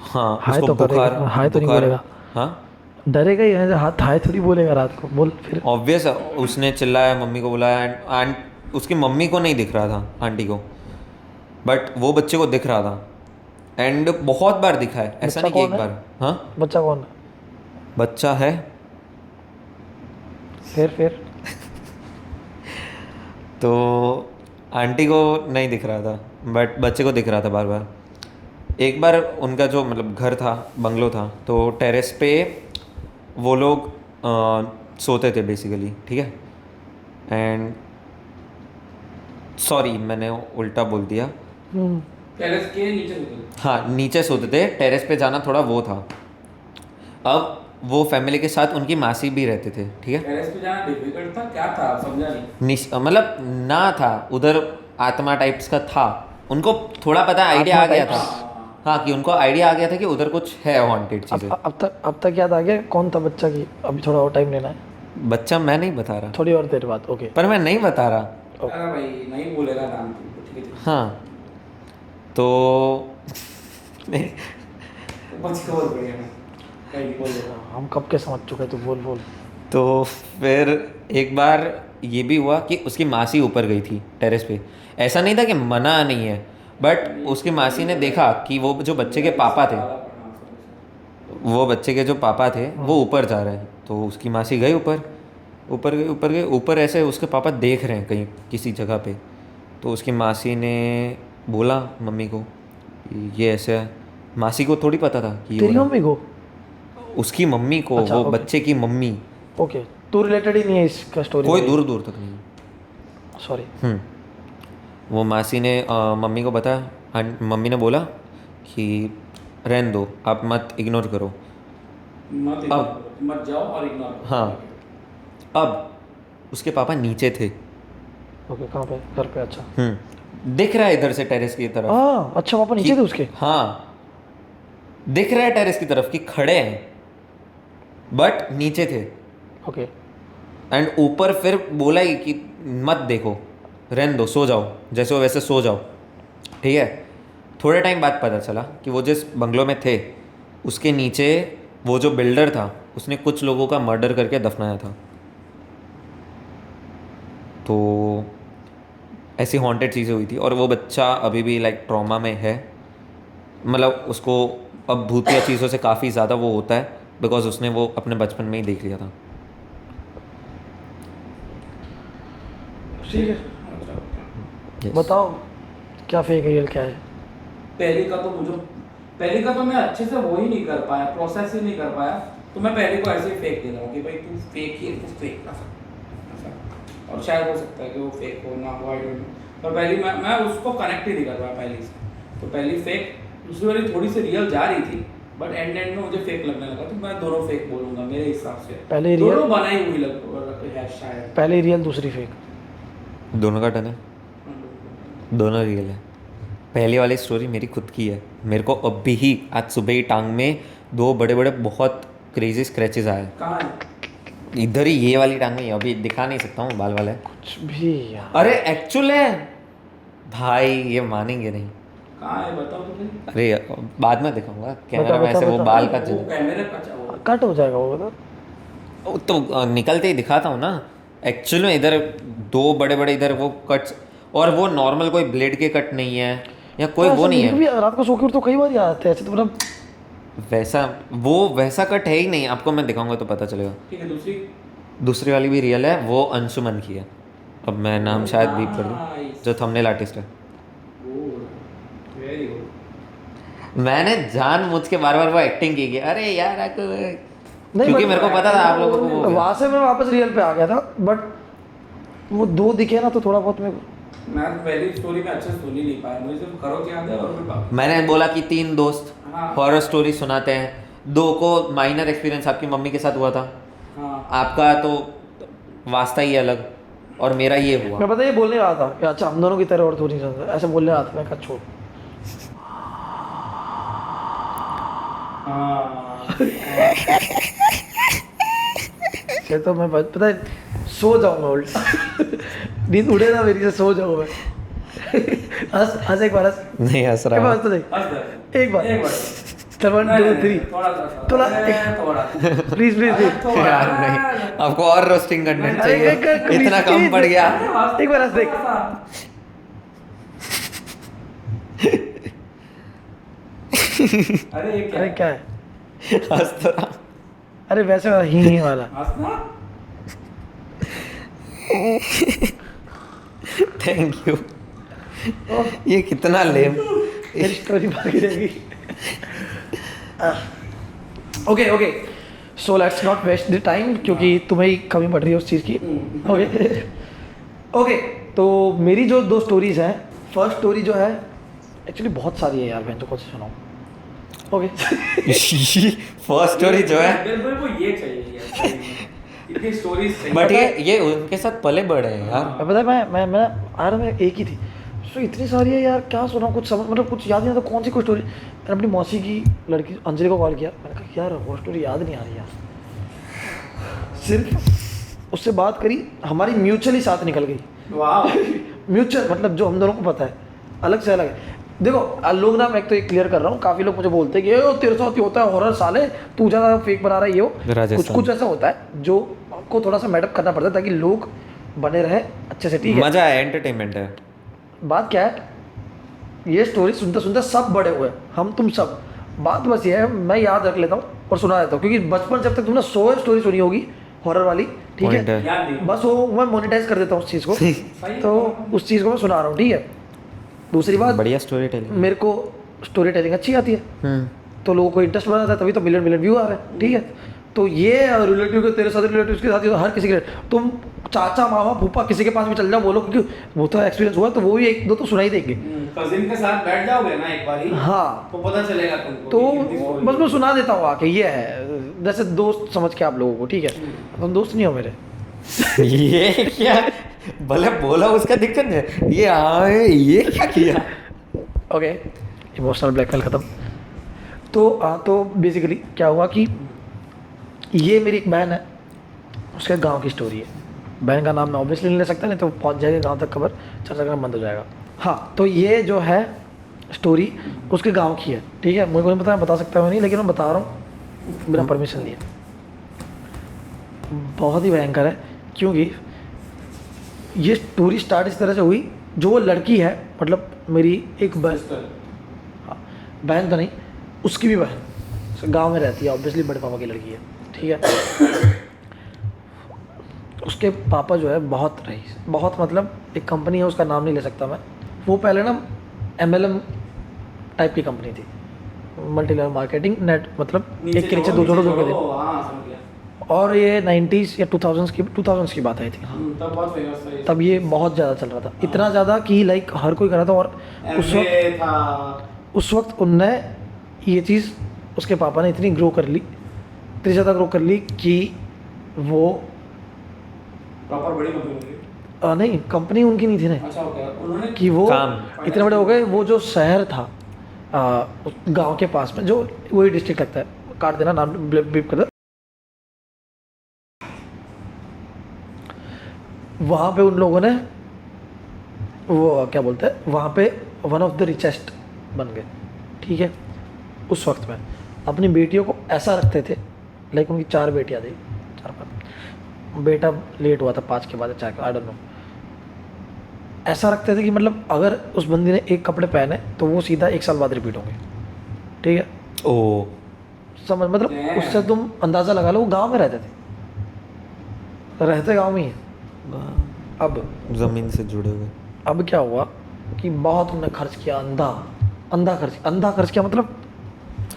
हाँ हाय उसको तो करेगा, बुखार, हाय तो नहीं बुखार- बोलेगा। हाँ डरेगा ही, ऐसे हाथ हाय थोड़ी बोलेगा रात को, बोल फिर। ऑब्वियस, उसने चिल्लाया, मम्मी को बुलाया, एंड उसकी मम्मी को नहीं दिख रहा था, आंटी को, बट वो बच्चे को दिख रहा था, एंड बहुत बार दिखा है, ऐसा बच्चा नहीं कि एक कौन है? बार। हाँ बच्चा कौन है? बच्चा है, फिर तो आंटी को नहीं दिख रहा था, बट बच्चे को दिख रहा था बार बार। एक बार उनका जो मतलब घर था, बंगलो था, तो टेरेस पे वो लोग सोते थे बेसिकली, ठीक है। एंड सॉरी मैंने उल्टा बोल दिया, टेरेस के नीचे होते हाँ नीचे सोते थे, टेरेस पे जाना थोड़ा वो था। अब वो फैमिली के साथ उनकी मासी भी रहते थे, ठीक है। टेरेस पे जाना डिफिकल्ट था, क्या था समझा नहीं। मतलब ना था उधर, आत्मा टाइप्स का था, उनको थोड़ा पता आइडिया आ गया था। हाँ कि उनको आइडिया आ गया था कि उधर कुछ है हॉन्टेड चीज़ें। अब तक याद आ गया कौन था बच्चा की? अभी थोड़ा और टाइम लेना है, बच्चा मैं नहीं बता रहा, थोड़ी और देर बाद। ओके पर मैं नहीं बता रहा। अरे भाई नहीं बोलेगा नाम तुमको, ठीक है हाँ तो बच के बहुत बढ़िया है, कहीं नहीं बोलेगा। हम कब के समझ चुके हैं, तू बोल। तो फिर एक बार ये भी हुआ कि उसकी मासी ऊपर गई थी टेरेस पे। ऐसा नहीं था कि मना नहीं है, बट उसकी मासी ने देखा कि वो जो बच्चे के पापा थे, वो बच्चे के जो पापा थे वो ऊपर जा रहे हैं। तो उसकी मासी गई ऊपर ऐसे उसके पापा देख रहे हैं कहीं किसी जगह पे। तो उसकी मासी ने बोला मम्मी को कि ये ऐसे है। मासी को थोड़ी पता था कि ये तेरी हो रहा मम्मी को? है। उसकी मम्मी को, अच्छा, वो ओके। बच्चे की मम्मी। ओके, तू रिलेटेड ही नहीं है इसका स्टोरी? कोई दूर दूर तक नहीं। सॉरी। वो मासी ने मम्मी को बताया, मम्मी ने बोला कि रहने दो, आप मत इग्नोर करो। मत जाओ और इग्नोर करो। हाँ, अब उसके पापा नीचे थे। ओके, कहाँ पे? घर पे? अच्छा। दिख रहा है इधर से टेरेस की तरफ। हाँ, अच्छा, पापा नीचे थे उसके? हाँ, दिख रहा है टेरेस की तरफ कि खड़े हैं, बट नीचे थे। ओके। एंड ऊपर फिर बोला ही कि मत देखो, रहने दो, सो जाओ, जैसे हो वैसे सो जाओ, ठीक है। थोड़े टाइम बाद पता चला कि वो जिस बंगलों में थे उसके नीचे वो जो बिल्डर था उसने कुछ लोगों का मर्डर करके दफनाया था। तो ऐसी हॉन्टेड चीज़ें हुई थी, और वो बच्चा अभी भी लाइक ट्रॉमा में है। मतलब उसको अब भूतिया चीज़ों से काफ़ी ज़्यादा वो होता है, बिकॉज उसने वो अपने बचपन में ही देख लिया था। ठीक है, Yes. बताओ क्या फेक रियल क्या है? पहली का तो मैं अच्छे से वो ही नहीं कर पाया, प्रोसेस ही नहीं कर पाया, तो मैं पहले को ऐसे ही फेक दे रहा हूँ कि भाई तू फेक ही है, तू फेक ना सकता। और शायद हो सकता है कि वो फेक हो ना हो, आई डोंट नो। पर पहली मैं उसको कनेक्ट ही नहीं कर पाया पहली से। तो पहली फेक, दूसरी वाली थोड़ी सी रियल जा रही थी, बट एंड में मुझे फेक लगने लगा। तो मैं दोनों फेक बोलूँगा मेरे हिसाब से। पहले दोनों रियल, बनाई हुई है शायद। पहले रियल दूसरी फेक। दोनों का टन है, दोनों रियल है। पहली वाली स्टोरी मेरी खुद की है। मेरे को अभी ही आज सुबह ही टांग में 2 बड़े बड़े बहुत क्रेजी स्क्रैचेस आए। कहाँ है? इधर ही, ये वाली टांग में, अभी दिखा नहीं सकता हूँ, बाल वाला है। कुछ भी यार। अरे एक्चुअल है भाई, ये मानेंगे नहीं। कहाँ है बताओ तो सही। अरे बाद में दिखाऊंगा, कैमरा में बता, ऐसे वो बता। बाल का वो कैमरे का अच्छा वो कट हो जाएगा वो, बता। तो निकलते ही दिखाता हूँ ना। एक्चुअल में इधर 2 बड़े बड़े इधर वो कट्स, और वो नॉर्मल कोई ब्लेड के कट नहीं है या कोई वो नहीं है। भी रात को सो के उठ तो कई बार याद आते हैं ऐसे, तो मतलब वैसा कट है ही नहीं। आपको मैं दिखाऊंगा तो पता चलेगा। ठीक है। दूसरी वाली भी रियल है, वो अंशुमन की है। अब मैं नाम शायद बीप कर दूँ, Nice. जो थंबनेल आर्टिस्ट है। Very good. मैंने जानबूझ के बार बार वो एक्टिंग की अरे यार आपको, नहीं, क्योंकि but मेरे को पता था आप लोगों को वो वहाँ से मैं वापस रियल पे आ गया था, बट वो 2 दिखे ना तो थोड़ा बहुत मेरे को। मैं पहली स्टोरी में अच्छे से सुन ही नहीं पाया, मुझे सिर्फ करो क्या याद है और फिर बाकी। मैंने बोला कि 3 दोस्त हाँ। हॉरर स्टोरी सुनाते हैं, 2 को माइनर एक्सपीरियंस आपकी मम्मी के साथ हुआ था, हाँ। आपका तो वास्ता ही अलग, और मेरा ये हुआ। मैं पता ये बोलने रहा था कि अच्छा हम दोनों की तरह और थोड़ी ज़्यादा ऐसे बोलने रहा था। मैं कहा छोड़। ये तो मैं पता है सो जाऊंगा उल्टा। नींद उड़े ना मेरी से, सो जाऊँ मैं। हंस हंस, एक बार हंस। नहीं हंस एक बार रहा हंस तो नहीं। हंस दे। एक बार। एक बार। 1 2 3। थोड़ा थोड़ा प्लीज प्लीज प्लीज। यार नहीं, आपको और रोस्टिंग कंटेंट अरे, चाहिए, इतना कम पड़ गया। एक बार हंस देख। अरे ये क्या अरे है? क्या है? हंस तो रहा। अरे वैसे वाला ही वाला। हंसना। Thank you. ये कितना लेम। मेरी स्टोरी बाकी रहेगी। Okay okay, so let's not waste the time, क्योंकि तुम्हें ही कमी पड़ रही है उस चीज़ की। ओके ओके, तो मेरी जो 2 स्टोरीज हैं, फर्स्ट स्टोरी जो है एक्चुअली बहुत सारी है यार, मैं तो कौन सी सुनाऊँ। ओके फर्स्ट स्टोरी जो है, मेरे को ये चाहिए यार, इतनी स्टोरीज चाहिए। बट ये उनके साथ पले बड़े हैं यार। मैं पता है, मैं आ रहा मैं एक ही थी, सो इतनी सारी है यार, क्या सुनाऊँ, कुछ समझ मतलब कुछ याद नहीं आता कौन सी कोई स्टोरी। मैंने अपनी मौसी की लड़की अंजलि को कॉल किया, मैंने कहा यार वो स्टोरी याद नहीं आ रही यार। सिर्फ उससे बात करी, हमारी म्यूचुअली साथ निकल गई। वाह। म्यूचुअल मतलब जो हम दोनों को पता है, अलग से अलग है। देखो लोग ना, मैं तो एक क्लियर कर रहा हूँ, काफ़ी लोग मुझे बोलते हैं कि ओ तेरे साथ होता है हॉरर, साले तू ज़्यादा फेक बना रहा है, ये हो कुछ कुछ ऐसा होता है जो आपको थोड़ा सा मैडअप करना पड़ता है ताकि लोग बने रहे अच्छे से। ठीक है, मजा है, एंटरटेनमेंट है। बात क्या है, ये स्टोरी सुनते सुनते सब बड़े हुए, हम तुम सब। बात बस ये है, मैं याद रख लेता हूँ और सुना देता हूँ, क्योंकि बचपन जब तक तुमने 100 स्टोरी सुनी होगी हॉरर वाली, ठीक Point है, है। याद नहीं। बस वो मैं मोनेटाइज कर देता हूँ उस चीज़ को। तो उस चीज़ को मैं सुना रहा हूँ, ठीक है। दूसरी बात, बढ़िया स्टोरी टेलिंग। मेरे को स्टोरी टेलिंग अच्छी आती है, तो लोगों को इंटरेस्ट बनाता है, तभी तो मिलियन मिलियन व्यू आ रहे हैं, ठीक है। तो ये रिलेटिव के तेरे साथ रिलेटिव के साथ हर किसी के, तुम चाचा मामा फूफा किसी के पास भी चल जाओ बोलो, क्योंकि वो तो एक्सपीरियंस हुआ, तो वो भी एक दो तो सुनाई देंगे। कजिन के साथ बैठ जाओगे ना एक बारी, हाँ तो पता चलेगा तुमको तो कि कितनी story बस मैं सुना देता हूँ आके, ये है जैसे दोस्त समझ के आप लोगों को, ठीक है, तुम दोस्त नहीं हो मेरे। ये क्या भले बोला उसका दिक्कत नहीं, ये आए ये क्या किया। ओके, इमोशनल ब्लैकमेल ख़त्म। तो बेसिकली क्या हुआ कि ये मेरी एक बहन है, उसके गांव की स्टोरी है। बहन का नाम मैं ऑब्वियसली नहीं ले सकता, नहीं तो पहुंच जाएगी गांव तक खबर, चर्चा करना बंद हो जाएगा। हाँ, तो ये जो है स्टोरी उसके गांव की है, ठीक है। मुझे को नहीं पता, मैं बता सकता हूँ नहीं, लेकिन मैं बता रहा हूँ बिना परमिशन लिए। बहुत ही भयंकर है, क्योंकि ये स्टोरी स्टार्ट इस तरह से हुई, जो वो लड़की है, मतलब मेरी एक बहन, हाँ, बहन तो नहीं, उसकी भी बहन गांव में रहती है, ऑब्वियसली बड़े पापा की लड़की है, ठीक है। उसके पापा जो है बहुत रईस, बहुत मतलब एक कंपनी है, उसका नाम नहीं ले सकता मैं, वो पहले ना MLM टाइप की कंपनी थी, मल्टी लेवल मार्केटिंग नेट, मतलब एक के नीचे दो जोड़ो दो के थे। हाँ समझ गया। और ये 90s या 2000s की बात आई थी। तब बहुत फेमस था ये। तब ये बहुत ज़्यादा चल रहा था, इतना ज़्यादा कि लाइक हर कोई कर रहा था। और MBA था। उस वक्त उनने ये चीज़, उसके पापा ने इतनी ग्रो कर ली, इतनी ज़्यादा ग्रो कर ली कि वो प्रॉपर बड़ी कंपनी होगी। नहीं, कंपनी उनकी नहीं थी ना, अच्छा ओके, उन्होंने कि वो काम। इतने बड़े हो गए। वो जो शहर था गांव के पास में, जो वही डिस्ट्रिक्ट लगता है, काट देना नाम बीप कर दो, वहाँ पे उन लोगों ने वो क्या बोलते हैं, वहाँ पे वन ऑफ द रिचेस्ट बन गए, ठीक है। उस वक्त में अपनी बेटियों को ऐसा रखते थे, लाइक उनकी 4 बेटियाँ थी, 4-5, बेटा लेट हुआ था 5 के बाद 4 के, आई डोंट नो, ऐसा रखते थे कि मतलब अगर उस बंदी ने एक कपड़े पहने तो वो सीधा 1 साल बाद रिपीट होंगे, ठीक है। ओ समझ, मतलब उससे तुम अंदाज़ा लगा लो, वो गांव में रहते थे, रहते गांव में ही हैं। अब जमीन से जुड़े हुए। अब क्या हुआ कि बहुत उन्होंने खर्च किया, अंधा खर्च किया, मतलब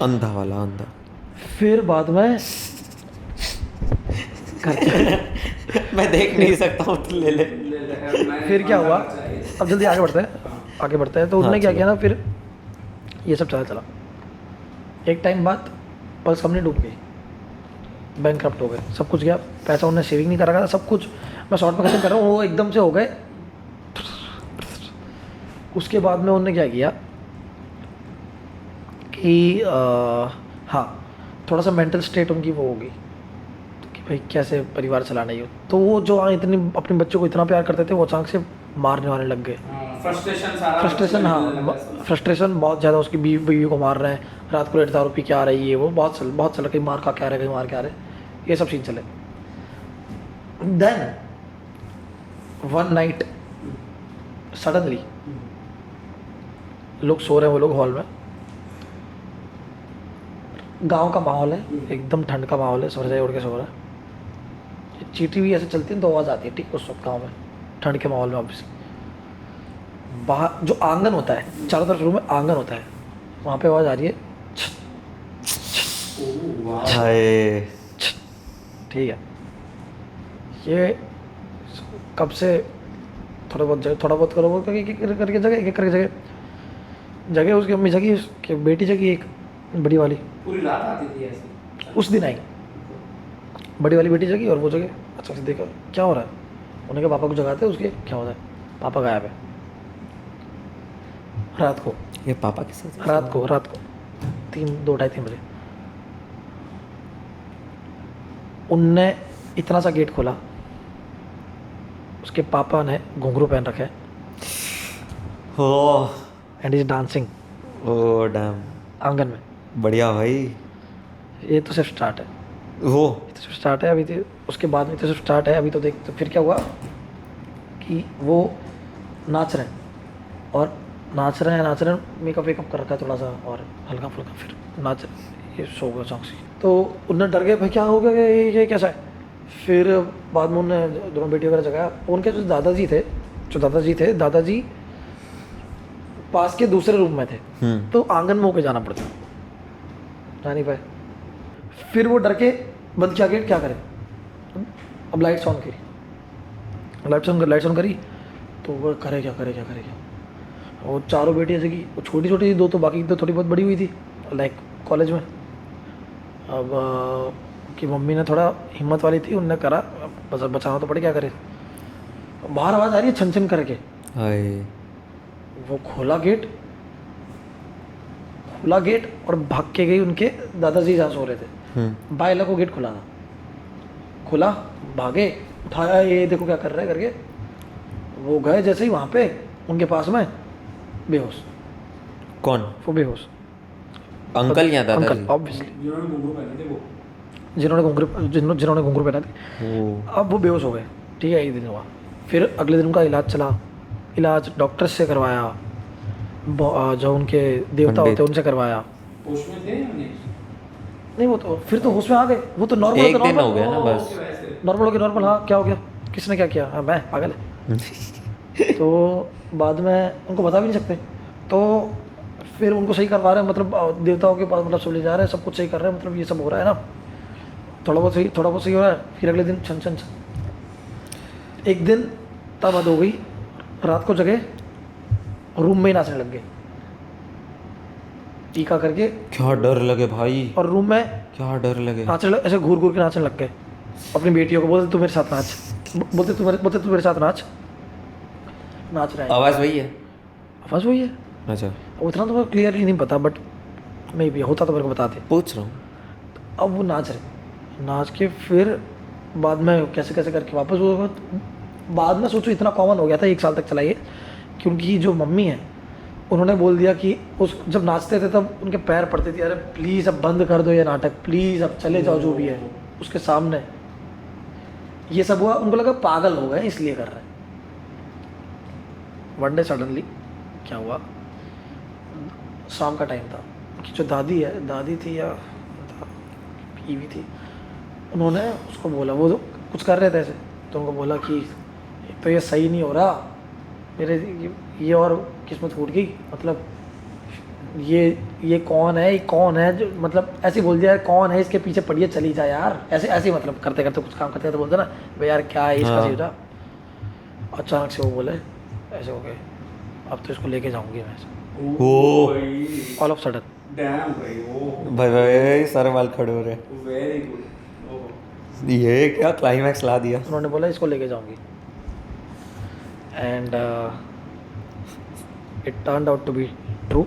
अंधा वाला अंधा। फिर बाद में मैं देख नहीं सकता हूँ, तो ले ले। फिर क्या हुआ, अब जल्दी आगे बढ़ते हैं। तो उन्होंने क्या किया ना, फिर ये सब चला एक टाइम बाद बस कंपनी डूब गई, बैंकक्रप्ट हो गए, सब कुछ गया, पैसा उन्होंने सेविंग नहीं कर रखा था, सब कुछ मैं शॉर्ट में खत्म कर रहा हूँ, वो एकदम से हो गए। उसके बाद में उन्होंने क्या किया कि हाँ, थोड़ा सा मेंटल स्टेट उनकी वो होगी कि भाई कैसे परिवार चलाना ही हो, तो वो जो इतनी अपने बच्चों को इतना प्यार करते थे, वो अचानक से मारने वाने लग गए। फ्रस्ट्रेशन, हाँ, फ्रस्ट्रेशन बहुत ज़्यादा, उसकी बीवी को मार रहे हैं, रात को लेट दारू पी के आ रही है, वो बहुत चल, कहीं मार खा के आ रहे, कहीं मार के आ रहे, ये सब सीन चले। देन वन नाइट सडनली लोग सो रहे हैं, वो लोग हॉल में, गांव का माहौल है, एकदम ठंड का माहौल है, सब रजाई उड़ के सो रहा है, चींटी भी ऐसे चलती है तो आवाज़ आती है, ठीक, उस वक्त गाँव में ठंड के माहौल में ऑब्वियसली। बाहर जो आंगन होता है, चारों तरफ रूम में आंगन होता है, वहाँ पे आवाज़ आ रही है, हाय। ठीक है। ये कब से थोड़ा बहुत करो वो करके जगह, एक करके जगह उसकी अम्मी जगी, उसकी बेटी जगी, एक बड़ी वाली पूरी रात आती थी ऐसे। उस दिन आई, बड़ी वाली बेटी जगी और वो जगह। अच्छा से देखा क्या हो रहा है, उन्होंने कहा पापा को जगाते, उसके क्या होता है, पापा गायब है। रात को, ये पापा के साथ रात को 2-2:30-3 बजे उनने इतना सा गेट खोला, उसके पापा ने घुंघरू पहन रखे हो। And is dancing oh damn, आंगन में। बढ़िया भाई। ये तो सिर्फ स्टार्ट है, वो ये तो सिर्फ स्टार्ट है, अभी तो उसके बाद में तो सिर्फ स्टार्ट है, अभी तो देख। तो फिर क्या हुआ कि वो नाच रहे हैं, और नाच रहे हैं, मेकअप वेकअप कर रखा है थोड़ा सा और हल्का फुल्का, फिर नाच रहे, ये सो गए सॉन्ग से। तो उन्हें डर गए, भाई क्या हो गया, ये कैसा है। फिर बाद में उन्होंने दोनों बेटियों वगैरह जगाया। उनके जो दादाजी थे, दादाजी पास के दूसरे रूम में थे, तो आंगन में होके जाना पड़ता, जा नहीं पाए। फिर वो डर के बंद किया गेट, क्या करें? अब लाइट्स ऑन की, लाइट्स ऑन करी तो वो करे क्या? और चारों बेटी ऐसे की, वो छोटी छोटी थी दो, तो बाकी तो थोड़ी बहुत बड़ी हुई थी लाइक कॉलेज में। अब कि मम्मी ने थोड़ा हिम्मत वाली थी, उनने करा, बस अब बचाना तो पड़े, क्या करे। बाहर आवाज़ आ रही है छन छन करके, हाय वो खोला गेट और भाग के गई, उनके दादाजी जहाँ सो रहे थे बाइला को गेट खुला था, खुला, भागे, उठाया, ये देखो क्या कर रहा है करके। वो गए जैसे ही वहाँ पे उनके पास में, बेहोश। कौन? वो बेहोश, अंकल या दादाजी? अंकल ऑब्वियसली, जिन्होंने घुंघरू पहने थे वो। जिन्होंने घुंघरू पहना थे। ओ अब वो बेहोश हो गए, ठीक है, एक दिन हुआ। फिर अगले दिन उनका इलाज चला, इलाज डॉक्टर से करवाया, जो उनके देवता होते हैं उनसे करवाया। होश में थे या नहीं? नहीं, वो तो फिर तो होश में आ गए, वो तो नॉर्मल, एक दिन हो गया ना बस। ओके, वैसे। नॉर्मल हो गया, नॉर्मल। हाँ, क्या हो गया, किसने क्या किया? हाँ, मैं पागल है। तो बाद में उनको बता भी नहीं सकते, तो फिर उनको सही करवा रहे हैं, मतलब देवताओं के पास, मतलब सब ले जा रहे हैं, सब कुछ सही कर रहे हैं, मतलब ये सब हो रहा है ना, थोड़ा बहुत सही हो रहा है। फिर अगले दिन छन एक दिन तब हद हो गई, रात को जगह रूम में ही नाचने लग गए, टीका करके, क्या डर लगे भाई, और रूम में क्या डर लगे। नाचने लगे, ऐसे घूर के नाचने लग गए। अपनी बेटियों को बोलते तू मेरे साथ नाच, बोलते तू मेरे साथ नाच रहे हैं। आवाज वही है? आवाज़ वही है, अच्छा, उतना तो मेरे क्लियरली नहीं पता, बट मे भी होता तो मेरे को बताते। पूछ रहा हूँ। अब वो नाच रहे, नाच के फिर बाद में कैसे करके वापस वो, बाद में सोचो इतना कॉमन हो गया था, 1 साल तक चला ये, क्योंकि जो मम्मी है उन्होंने बोल दिया कि उस जब नाचते थे तब उनके पैर पड़ते थे, अरे प्लीज़ अब बंद कर दो ये नाटक, प्लीज़ अब चले जाओ, जो भी है उसके सामने। ये सब हुआ, उनको लगा पागल हो गए इसलिए कर रहे हैं। वन डे सडनली क्या हुआ, शाम का टाइम था, कि जो दादी थी या बीवी थी, उन्होंने उसको बोला, वो कुछ कर रहे थे ऐसे, तो उनको बोला कि एक तो ये सही नहीं हो रहा मेरे, ये और किस्मत फूट गई, मतलब ये कौन है जो, मतलब ऐसे बोल दिया, कौन है इसके पीछे पड़िए, चली जा यार, ऐसे मतलब करते कुछ काम करते तो बोलते ना भाई यार क्या है इसका सीधा। अचानक से वो बोले, ऐसे हो गए, अब तो इसको लेके जाऊंगी मैं, ओ ऑल ऑफ सडन। डैम भाई, वो भाई सारे बाल खड़े हो रहे। Very good. ये क्या क्लाइमैक्स ला दिया। उन्होंने बोला इसको लेके जाऊंगी, and it turned out to be true,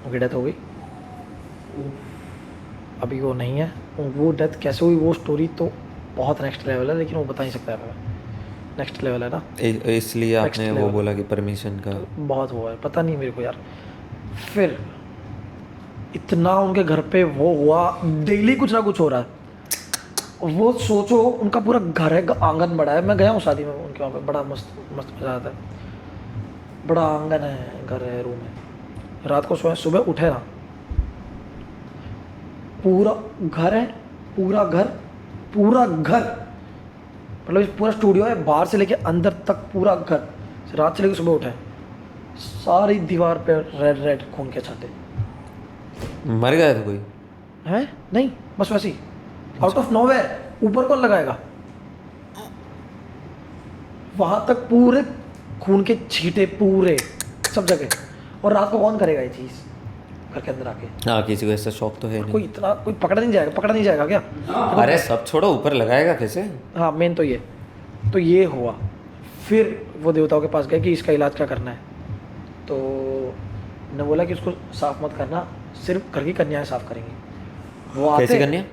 उनकी डेथ हो गई। अभी वो नहीं है, वो डेथ कैसे हुई वो स्टोरी तो बहुत नेक्स्ट लेवल है, लेकिन वो बता नहीं सकता है मैं, नेक्स्ट लेवल है ना, इसलिए आपने वो बोला कि परमिशन का बहुत वो है, पता नहीं मेरे को यार। फिर इतना उनके घर पे वो हुआ, डेली कुछ ना कुछ हो रहा है, वो सोचो उनका पूरा घर है, आंगन बड़ा है, मैं गया हूँ शादी में उनके वहाँ पे, बड़ा मस्त मज़ा आता है, बड़ा आंगन है, घर है, रूम है। रात को सोए, सुबह उठे ना, पूरा घर है, पूरा घर मतलब पूरा स्टूडियो है, बाहर से लेके अंदर तक पूरा घर, रात से लेके सुबह उठे, सारी दीवार पे रेड खून के छाते। मर गया था कोई? है नहीं, बस वैसे ही आउट ऑफ नोवेयर, ऊपर कौन लगाएगा, वहां तक पूरे खून के छींटे पूरे सब जगह, और रात को कौन करेगा ये चीज़ घर के अंदर आके? हाँ, किसी को ऐसा शौक तो है नहीं। कोई पकड़ा नहीं जाएगा क्या? अरे सब छोड़ो, ऊपर लगाएगा कैसे? हाँ, मेन तो ये हुआ। फिर वो देवताओं के पास गए कि इसका इलाज क्या करना है, तो ने बोला कि उसको साफ मत करना, सिर्फ घर की कन्याएं साफ करेंगी। वो आते, कैसी कन्या?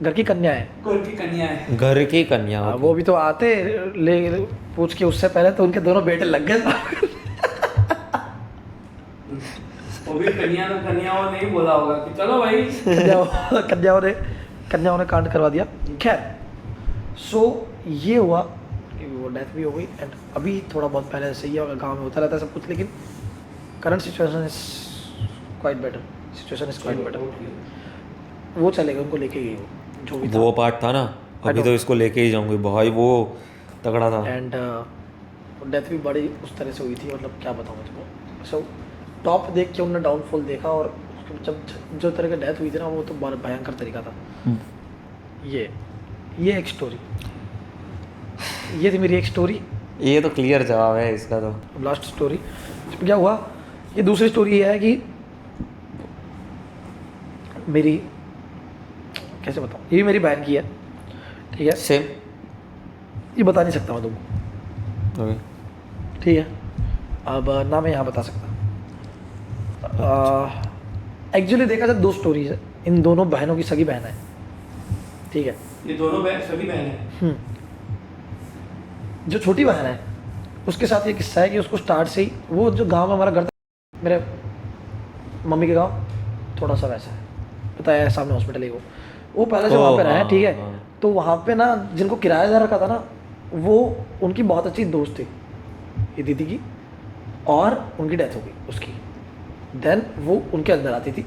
घर की कन्या है, घर की कन्या। वो भी तो आते ले पूछ के, उससे पहले तो उनके दोनों बेटे लग गए। वो भी कन्याओं ने ही बोला होगा कि चलो भाई, कन्याओं ने कांड करवा दिया। खैर, सो ये हुआ कि वो डेथ भी हो गई, एंड अभी थोड़ा बहुत पहले से ही गांव में होता रहता है सब कुछ, लेकिन current situation is quite better. वो चले गए, उनको लेके गई वो, जो भी था। वो पार्ट था ना, अभी तो इसको लेके ही जाऊंगी भाई, वो तगड़ा था। एंड डेथ भी बड़ी उस तरह से हुई थी, मतलब क्या बताऊँ तुमको। सो टॉप देख के उन्होंने डाउनफॉल देखा, और जब जो तरह की डेथ हुई थी ना, वो तो बहुत भयंकर तरीका था। ये एक स्टोरी, ये थी मेरी एक स्टोरी। ये तो क्लियर जवाब है इसका तो। लास्ट स्टोरी क्या हुआ, ये दूसरी स्टोरी ये है कि मेरी, कैसे बताऊँ, ये भी मेरी बहन की है, ठीक है। सेम। ये बता नहीं सकता मैं तुमको, ओके। ठीक है। अब ना मैं यहाँ बता सकता। एक्चुअली देखा जाए 2 स्टोरीज है, इन दोनों बहनों की सगी बहन है, ठीक है। ये दोनों बहन सभी बहन है। जो छोटी बहन है उसके साथ ये किस्सा है कि उसको स्टार्ट से ही, वो जो गांव में हमारा घर था, मेरे मम्मी के गांव थोड़ा सा वैसा है, पता है, सामने हॉस्पिटल है वो पहले से वहाँ पे रहे हैं, ठीक है। तो वहाँ पे ना जिनको किराएदार रखा था ना, वो उनकी बहुत अच्छी दोस्त थी ये दीदी की, और उनकी डेथ हो गई उसकी। देन वो उनके अंदर आती थी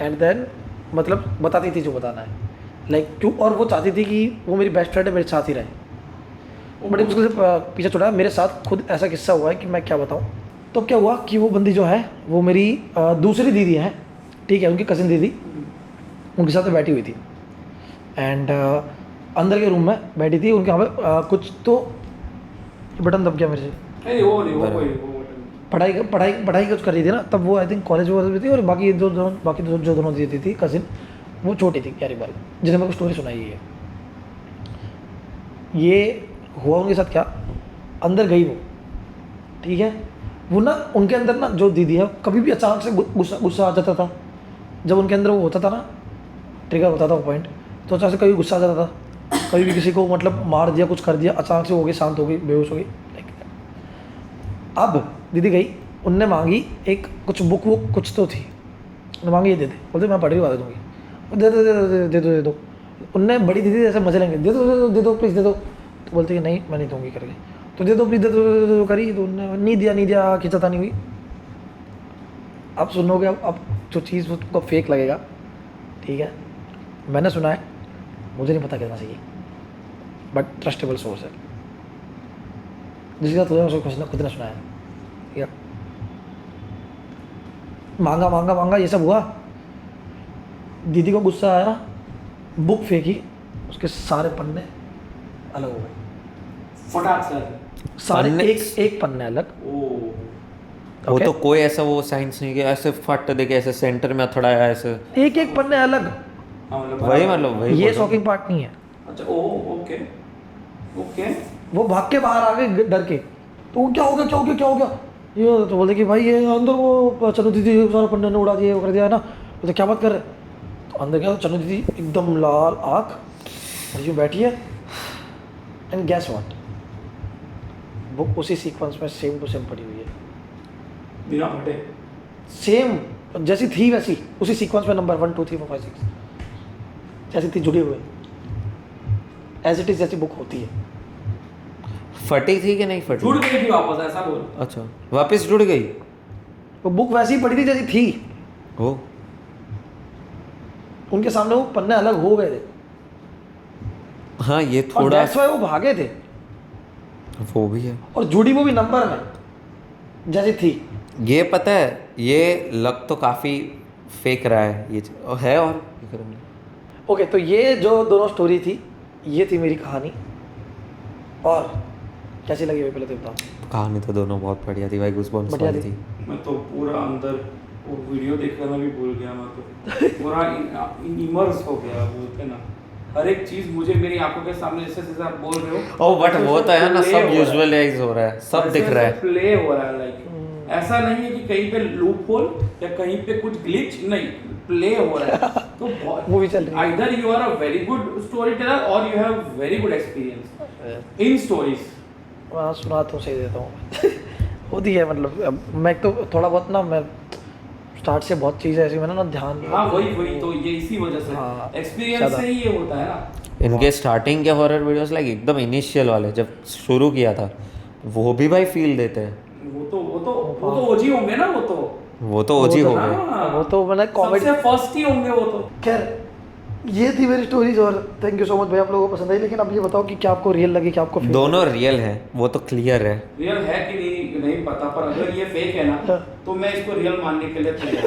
एंड देन मतलब बताती थी जो बताना है, लाइक क्यों, और वो चाहती थी कि वो मेरी बेस्ट फ्रेंड है, मेरे साथ ही रहे। बड़ी मुश्किल से पीछे छुड़ा। मेरे साथ खुद ऐसा किस्सा हुआ है कि मैं क्या बताऊँ। तो क्या हुआ कि वो बंदी जो है वो मेरी दूसरी दीदी है, ठीक है, उनकी कज़िन दीदी, उनके साथ में बैठी हुई थी एंड अंदर के रूम में बैठी थी। उनके यहाँ पे कुछ तो बटन दब गया मेरे से, नहीं वो नहीं, वो कोई वो पढ़ाई कुछ कर रही थी ना तब, वो आई थिंक कॉलेज में थी, और बाकी जो दोनों दीदी थी कज़िन, वो छोटी थी प्यारी बाल, जिन्हें मेरे को स्टोरी सुनाई है। ये हुआ उनके साथ क्या, अंदर गई वो, ठीक है। वो ना उनके अंदर ना जो दीदी है कभी भी अचानक से गुस्सा आ जाता था। जब उनके अंदर वो होता था ना, ट्रिगर होता था वो पॉइंट, तो अचानक से कभी गुस्सा आ जाता था, कभी भी किसी को मतलब मार दिया, कुछ कर दिया, अचानक से हो गई, शांत हो गई, बेहोश हो गई। अब दीदी गई, उनने मांगी एक कुछ बुक वो कुछ तो थी, उन्होंने मांगी ये दे दे, बोलते मैं पढ़ के दूँगी, दे दो। उनने बड़ी दीदी जैसे मजे लेंगे, दे दो प्लीज़ दे दो, तो बोलते कि नहीं मैं नहीं दूँगी करके, तो दे दो प्लीज़ दे दो करी, तो उन्होंने नहीं दिया, खिंचाता नहीं हुई। अब सुनोगे, अब जो चीज़ वो तुमको फेक लगेगा, ठीक है, मैंने सुना है, मुझे नहीं पता कितना सही, बट ट्रस्टेबल सोर्स है, जिसके साथ उसको खुद ने सुना है, ठीक है। मांगा ये सब हुआ, दीदी को गुस्सा आया, बुक फेंकी, उसके सारे पन्ने अलग हो गए, फटाक से सारे पन्ने? एक पन्ने अलग। वो तो कोई ऐसा वो साइंस नहीं कि ऐसे फट दे के ऐसे सेंटर में अथड़ाया ऐसे, एक पन्ने अलग। हाँ, मतलब वही ये शॉकिंग पार्ट नहीं है। अच्छा ओ ओके ओके। वो भाग के बाहर आ गए डर के, तो क्या हो गया ये, तो बोलते कि भाई ये अंदर वो चलो दीदी सारे पन्ने ने उड़ा दिए, वो कर दिया है ना, बोलते क्या बात कर रहे। तो अंदर गया तो चलो दीदी एकदम लाल आँख, और यूँ बैठी है, एंड गैस व्हाट, बुक उसी सीक्वेंस में सेम टू सेम पड़ी हुई है, बिना फटे, सेम जैसी थी वैसी, उसी सीक्वेंस में नंबर 1 2 3 4 5 6 जैसी थी, जुड़े हुए एज इट इज जैसी बुक होती है। फटी थी कि नहीं फटी? जुड़ गई थी वापस, ऐसा बोल। अच्छा, वापस जुड़ गई वो बुक वैसी ही पड़ी थी जैसी थी, हो। उनके सामने वो पन्ने अलग हो गए थे, हाँ ये और थोड़ा दैट्स व्हाई वो भागे थे, वो भी है। और जुड़ी वो भी नंबर में जैसी थी। ये पता है, ये लग तो काफ़ी फेक रहा है ये है, और क्या करूँगा। ओके, तो ये जो दोनों स्टोरी थी, ये थी मेरी कहानी, और कैसी लगी भाई पहले तो बताओ। कहानी तो दोनों बहुत बढ़िया थी भाई, गूज़बम्प्स बढ़िया वाली थी। थी। मैं तो पूरा अंदर वो वीडियो देख कर मैं भी भूल गया, मैं तो पूरा इमर्स हो गया, बोलते ना, हर एक चीज मुझे मेरी आंखों के सामने, जैसे जैसे आप बोल रहे हो। ओ बट वो तो है ना, सब विजुअलाइज हो रहा है, सब दिख रहा है, प्ले हो रहा है, लाइक ऐसा नहीं है कि कहीं पे लूप होल या कहीं पे कुछ ग्लिच, नहीं, प्ले हो रहा है। तो वो भी चल रही है। Either you are a very good story teller और you have very good experience in stories. हाँ, सुना तो सही देता हूँ होती है, मतलब मैं तो थोड़ा बहुत ना, मैं स्टार्ट से बहुत चीज़ें ऐसी मैंने ना ध्यान। हाँ वही तो ये इसी वजह से हाँ, एक्सपीरियंस ज़्यादा। से ही ये होता है ना। इनके स्टार्टिंग के हॉरर वीडियोस लाइक एकदम इनिशियल वाले जब शुरू किया था, वो भी भाई फील देते हैं। वो तो ओजी होंगे ना, वो तो ओजी हो गए। हाँ, वो तो मैंने कॉमेडी, सबसे फर्स्ट ही होंगे वो तो। खैर ये थी मेरी स्टोरीज, और थैंक यू सो मच भाई, आप लोगों को पसंद आई। लेकिन अब ये बताओ कि क्या आपको रियल लगी, क्या आपको fake दोनों रियल है, वो तो क्लियर है। रियल है कि नहीं पता, पर अगर ये फेक है ना तो मैं इसको रियल मानने के लिए तैयार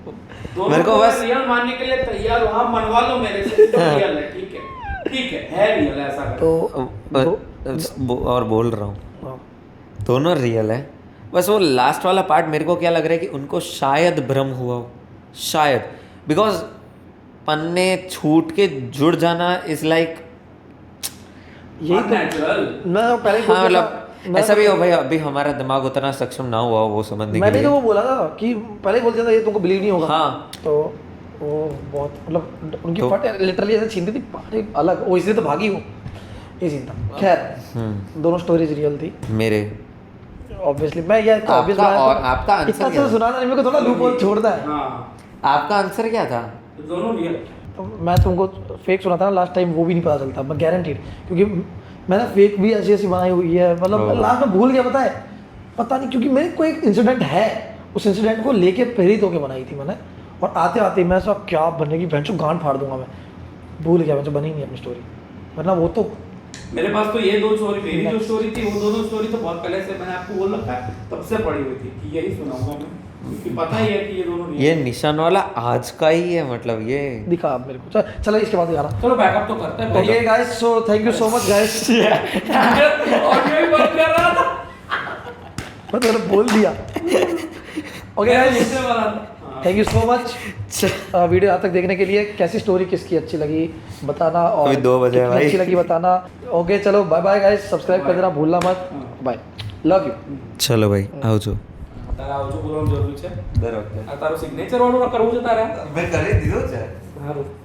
हूं। दोनों मेरे को को बस रियल मानने के लिए तैयार हो, हाँ मनवा लो मेरे से, तो रियल है, ठीक है रियल ऐसा कर। तो और बोल रहा हूँ हाँ, दोनों रियल है, बस वो लास्ट वाला पार्ट मेरे को क्या लग रहा है कि उनको शायद भ्रम हुआ हो, शायद, बिकॉज पन्ने छूट के जुड़ जाना इज लाइक, यही तो नेचुरल। मैं पहले ही बोल हाँ दिया मतलब था, मैं- ऐसा भी हो भाई, अभी हमारा दिमाग उतना सक्षम ना हुआ हो वो समझने के मैंने लिए। तो वो बोला था कि पहले ही बोल दिया था ये तुमको बिलीव नहीं होगा। हाँ तो वो बहुत मतलब उनकी तो- फट लिटरली ऐसे छीनती थी अरे अलग, वो इसलिए तो भागी वो, ये सीन था। खैर दोनों स्टोरीज रियल थी मेरे ऑब्वियसली। मैं ये तो ऑब्वियस आपका और आपका आंसर इतना क्या से था? सुनाना नहीं, मेरे को थोड़ा लूप होल छोड़ना है। हाँ आपका आंसर क्या था? दोनों रियल। तो मैं तुमको फेक सुना था ना लास्ट टाइम, वो भी नहीं पता चलता, मैं गारंटीड, क्योंकि मैंने फेक भी ऐसी ऐसी बनाई हुई है, मतलब ओह। लास्ट में भूल गया, पता नहीं, क्योंकि मेरे को एक इंसिडेंट है, उस इंसिडेंट को लेके प्रेरित होकर बनाई थी मैंने, और आते आते मैं सब क्या बनेगी भैंसो गांड फाड़ दूंगा मैं, भूल गया, मैं बनी नहीं अपनी स्टोरी, वरना वो तो मेरे पास तो ये दो स्टोरी, मेरी जो स्टोरी थी वो दोनों स्टोरी तो बहुत पहले से मैंने आपको बोल रखा है, तब से पड़ी हुई थी कि यही सुनाऊंगा मैं, क्योंकि पता ही है कि ये दोनों real ये है। निशान वाला आज का ही है, मतलब ये दिखा आप मेरे को। चलो इसके बाद गाना। चलो बैकअप तो करते हैं okay guys, so thank you so much guys. Audio ही बंद कर रहा था। मैं तो बोल दिया। ओके मैं गाइस, लिखने वाला था। हाँ। Thank you so much video यहाँ तक देखने के लिए। कैसी स्टोरी किसकी अच्छी लगी बताना, और अभी 2 बजे है कितनी भाई। अच्छी लगी बताना। ओके चलो बाय बाय गाइस, सब्सक्राइब कर देना भूलना मत। Bye, love you. चलो भाई आओ जो તારા આવજો બોલવાનું જરૂરી છે દર વખતે આ તારો સિગ્નેચર વાળો કરવું છે તારે મેં કરી દીધો છે સારું